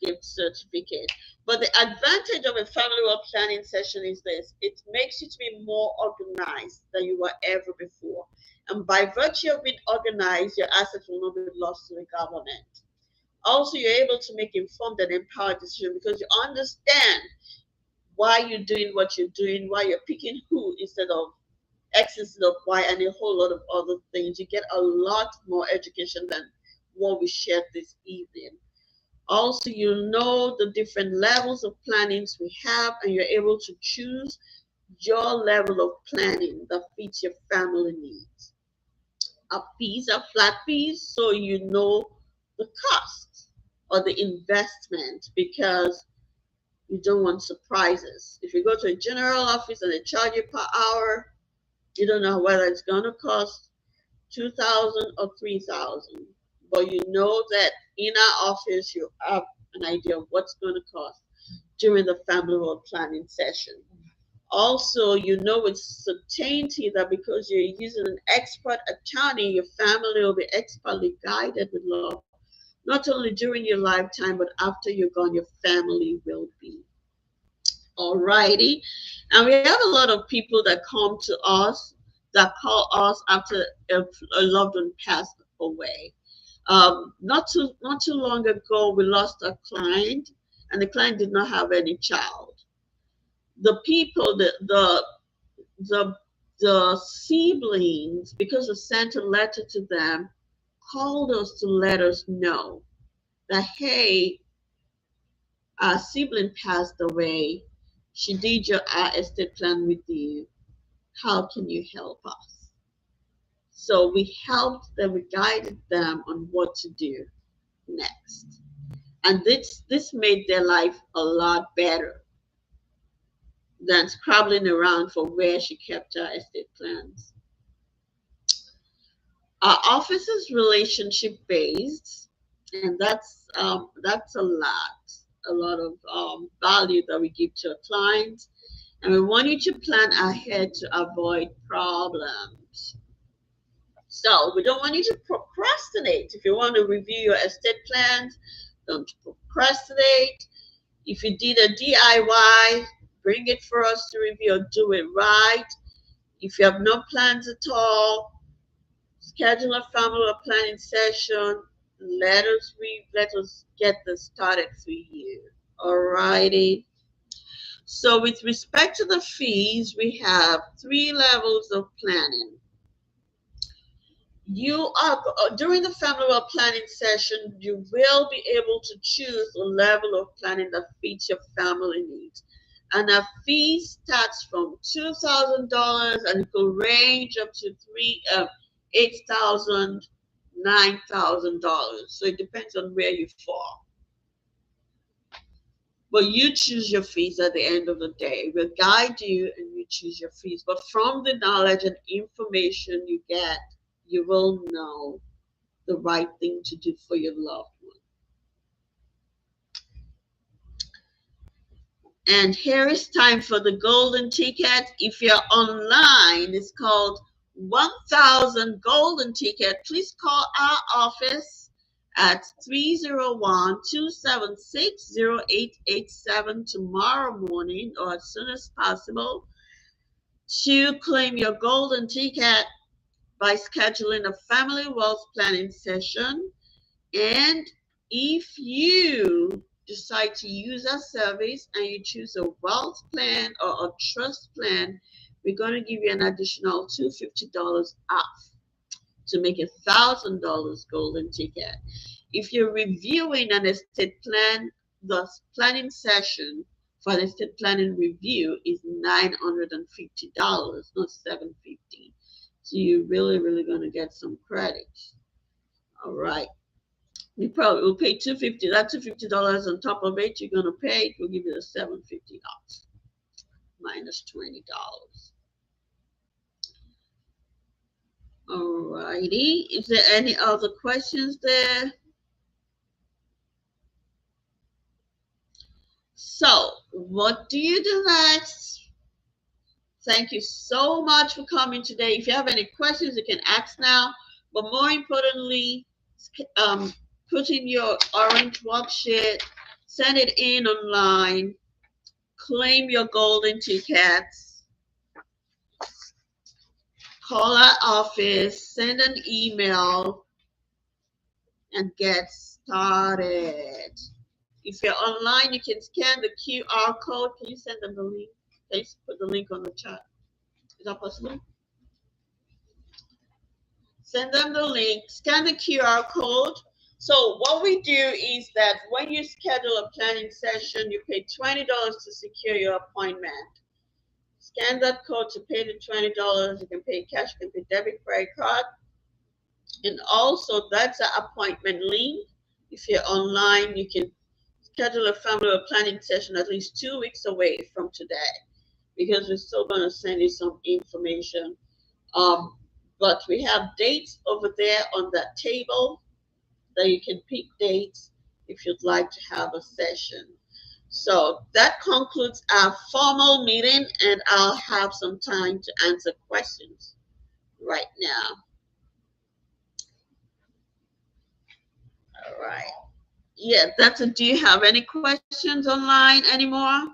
gift certificate. But the advantage of a family well planning session is this: it makes you to be more organized than you were ever before. And by virtue of being organized, your assets will not be lost to the government. Also, you're able to make informed and empowered decisions because you understand why you're doing what you're doing, why you're picking who instead of X instead of Y, and a whole lot of other things. You get a lot more education than what we shared this evening. Also, you know the different levels of plannings we have, and you're able to choose your level of planning that fits your family needs. Our fees are flat fees, so you know the cost or the investment because you don't want surprises. If you go to a general office and they charge you per hour, you don't know whether it's going to cost 2,000 or 3,000. But you know that in our office, you have an idea of what's going to cost during the family world planning session. Also, you know with certainty that because you're using an expert attorney, your family will be expertly guided with law, not only during your lifetime, but after you're gone, your family will be. Alrighty. And we have a lot of people that come to us, that call us after a loved one passed away. Not too long ago, we lost a client, and the client did not have any child. The people, the the siblings, because we sent a letter to them, called us to let us know that hey, our sibling passed away. She did our estate plan with you. How can you help us? So we helped them, we guided them on what to do next. And this made their life a lot better than scrabbling around for where she kept her estate plans. Our office is relationship based, and that's a lot of value that we give to our clients. And we want you to plan ahead to avoid problems. So we don't want you to procrastinate. If you want to review your estate plans, don't procrastinate. If you did a DIY, bring it for us to review or do it right. If you have no plans at all, schedule a family planning session. Let us get this started for you. Alrighty. So with respect to the fees, we have three levels of planning. You are during the family well planning session, you will be able to choose a level of planning that fits your family needs. And our fee starts from $2,000 and it will range up to 8,000, $9,000. So it depends on where you fall. But you choose your fees at the end of the day. We'll guide you and you choose your fees. But from the knowledge and information you get, you will know the right thing to do for your loved one. And here is time for the golden ticket. If you're online, it's called 1000 Golden Ticket. Please call our office at 301-276-0887 tomorrow morning or as soon as possible to claim your golden ticket by scheduling a family wealth planning session. And if you decide to use our service and you choose a wealth plan or a trust plan, we're going to give you an additional $250 off to make $1,000 golden ticket. If you're reviewing an estate plan, the planning session for the estate planning review is $950, not $750. So you're really going to get some credit. All right. You probably will pay $250. That $250 on top of it, you're gonna pay. We'll give you the $750 minus $20. All righty. Is there any other questions there? So, what do you do next? Thank you so much for coming today. If you have any questions, you can ask now. But more importantly, put in your orange worksheet, Send it in online, claim your golden tickets, call our office, send an email, and get started. If you're online, you can scan the QR code. Can you send them the link? Please put the link on the chat. Is that possible? Send them the link, scan the QR code. So what we do is that when you schedule a planning session, you pay $20 to secure your appointment. Scan that code to pay the $20. You can pay cash, you can pay debit, credit card. And also that's an appointment link. If you're online, you can schedule a family or planning session at least 2 weeks away from today because we're still going to send you some information. Um, but we have dates over there on that table that you can pick dates if you'd like to have a session. So that concludes our formal meeting, and I'll have some time to answer questions right now. All right. Yeah, that's it. Do you have any questions online anymore?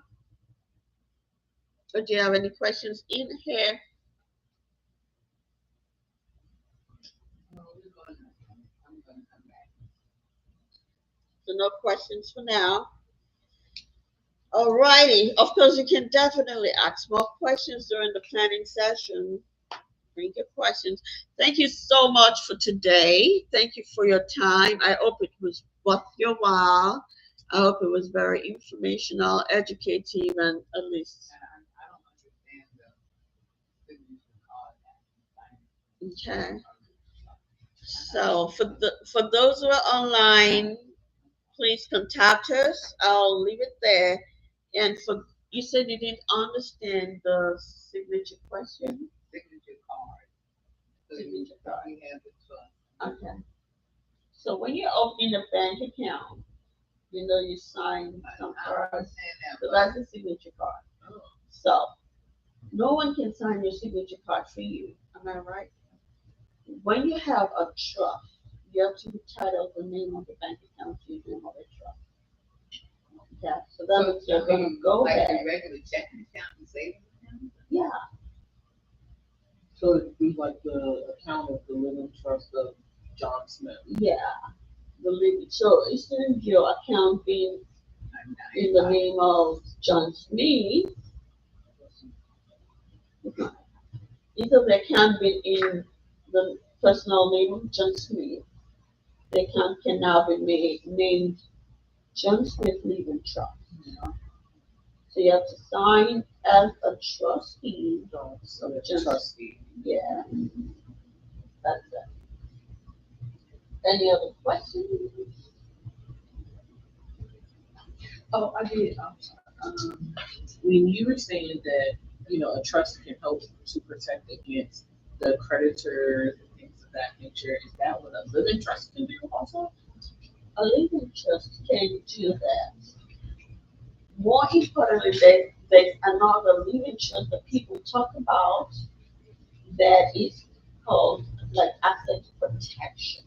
Or do you have any questions in here? So no questions for now. Alrighty. Of course, you can definitely ask more questions during the planning session. Bring your questions. Thank you so much for today. Thank you for your time. I hope it was worth your while. I hope it was very informational, educative, and at least. Okay. So for those who are online, please contact us. I'll leave it there. And for you said you didn't understand the signature question. Signature card. Okay. So when you're opening a bank account, you know you sign some cards. So that's a signature card. So no one can sign your signature card for you. Am I right? When you have a trust, you have to title the name of the bank account to the name of the trust. Yeah. So that means you're gonna go like ahead. Regular checking account and savings account. Yeah. So it'd be like the account of the living trust of John Smith. Yeah. The living. So instead of your account being in the name of John Smith, instead of the account being in the personal name of John Smith, the account can now be made named John Smith Living Trust. So you have to sign as a trustee. Trustee. Yeah, that's it. Any other questions? Oh, I did. I'm sorry. When you were saying that, a trust can help to protect against the creditors and things of that nature, is that what a living trust can do also? A living trust can do that. More importantly, there's another living trust that people talk about that is called like asset protection.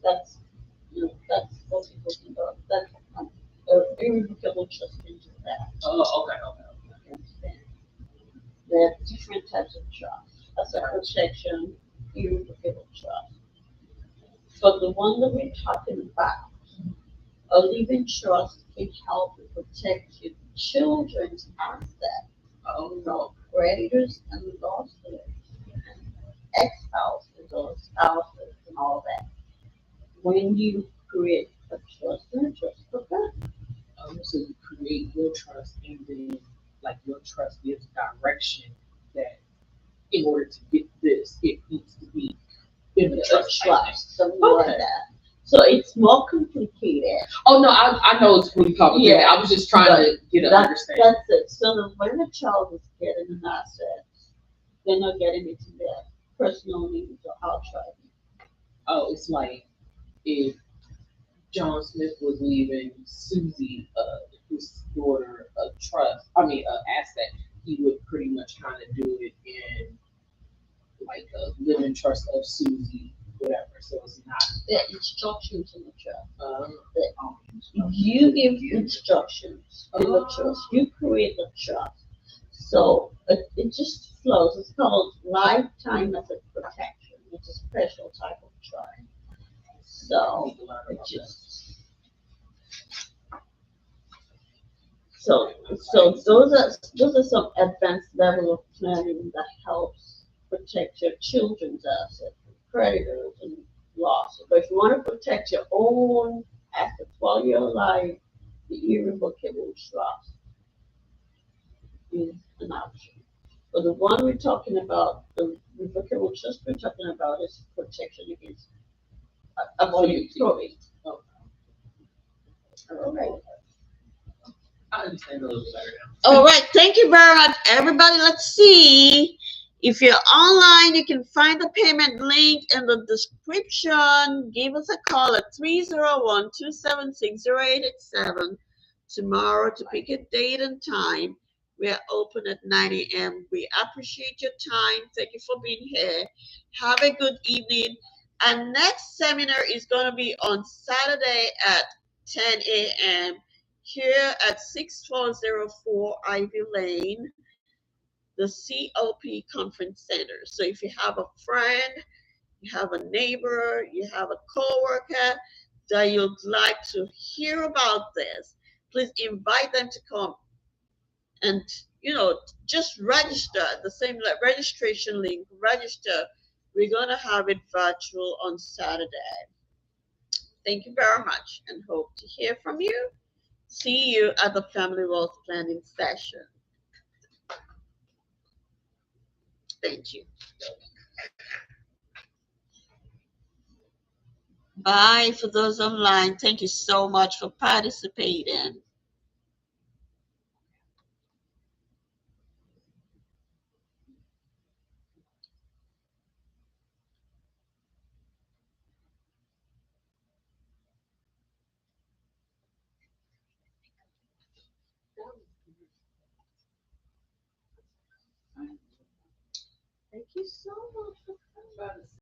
That's that's what people think of. That's irrevocable trust can do that. Oh, okay. Understand? There are different types of trust. Asset protection, irrevocable trust. But the one that we're talking about, a living trust can help to protect your children's assets from creditors and losses, ex-spouses or spouses and all that. When you create a trust and a trust program. So you create your trust and then like your trust gives direction that in order to get this, it needs to be in the trust. Something like that. So it's more complicated. Oh no, I know it's really complicated. Yeah, I was just trying to get an understanding. That's it. So that when a child is getting an asset, they're not getting it to their personal needs or outright. Oh, it's like if John Smith was leaving Susie, his daughter, a trust. I mean, an asset. He would pretty much kind of do it in like a living trust of Susie, whatever. So it's not the instructions in the trust. You give instructions in the trust. You create the trust. So it just flows. It's called lifetime method protection. It's a special type of trust. So it just so those are some advanced level of planning that helps protect your children's assets from creditors and loss. But if you want to protect your own assets while you're alive, the irrevocable trust is an option. But the one we're talking about, the revocable trust we're talking about is protection against absolute probate. Oh, All right. I understand a little bit better All right, thank you very much, everybody. Let's see. If you're online, you can find the payment link in the description. Give us a call at 301-276-0887 tomorrow to pick a date and time. We are open at 9 a.m. We appreciate your time. Thank you for being here. Have a good evening. Our next seminar is going to be on Saturday at 10 a.m. here at 6404 Ivy Lane, the COP Conference Center. So if you have a friend, you have a neighbor, you have a coworker that you'd like to hear about this, please invite them to come and just register at the same registration link. Register. We're gonna have it virtual on Saturday. Thank you very much and hope to hear from you. See you at the family wealth planning session. Thank you. Bye for those online. Thank you so much for participating. Thank you so much for coming. now.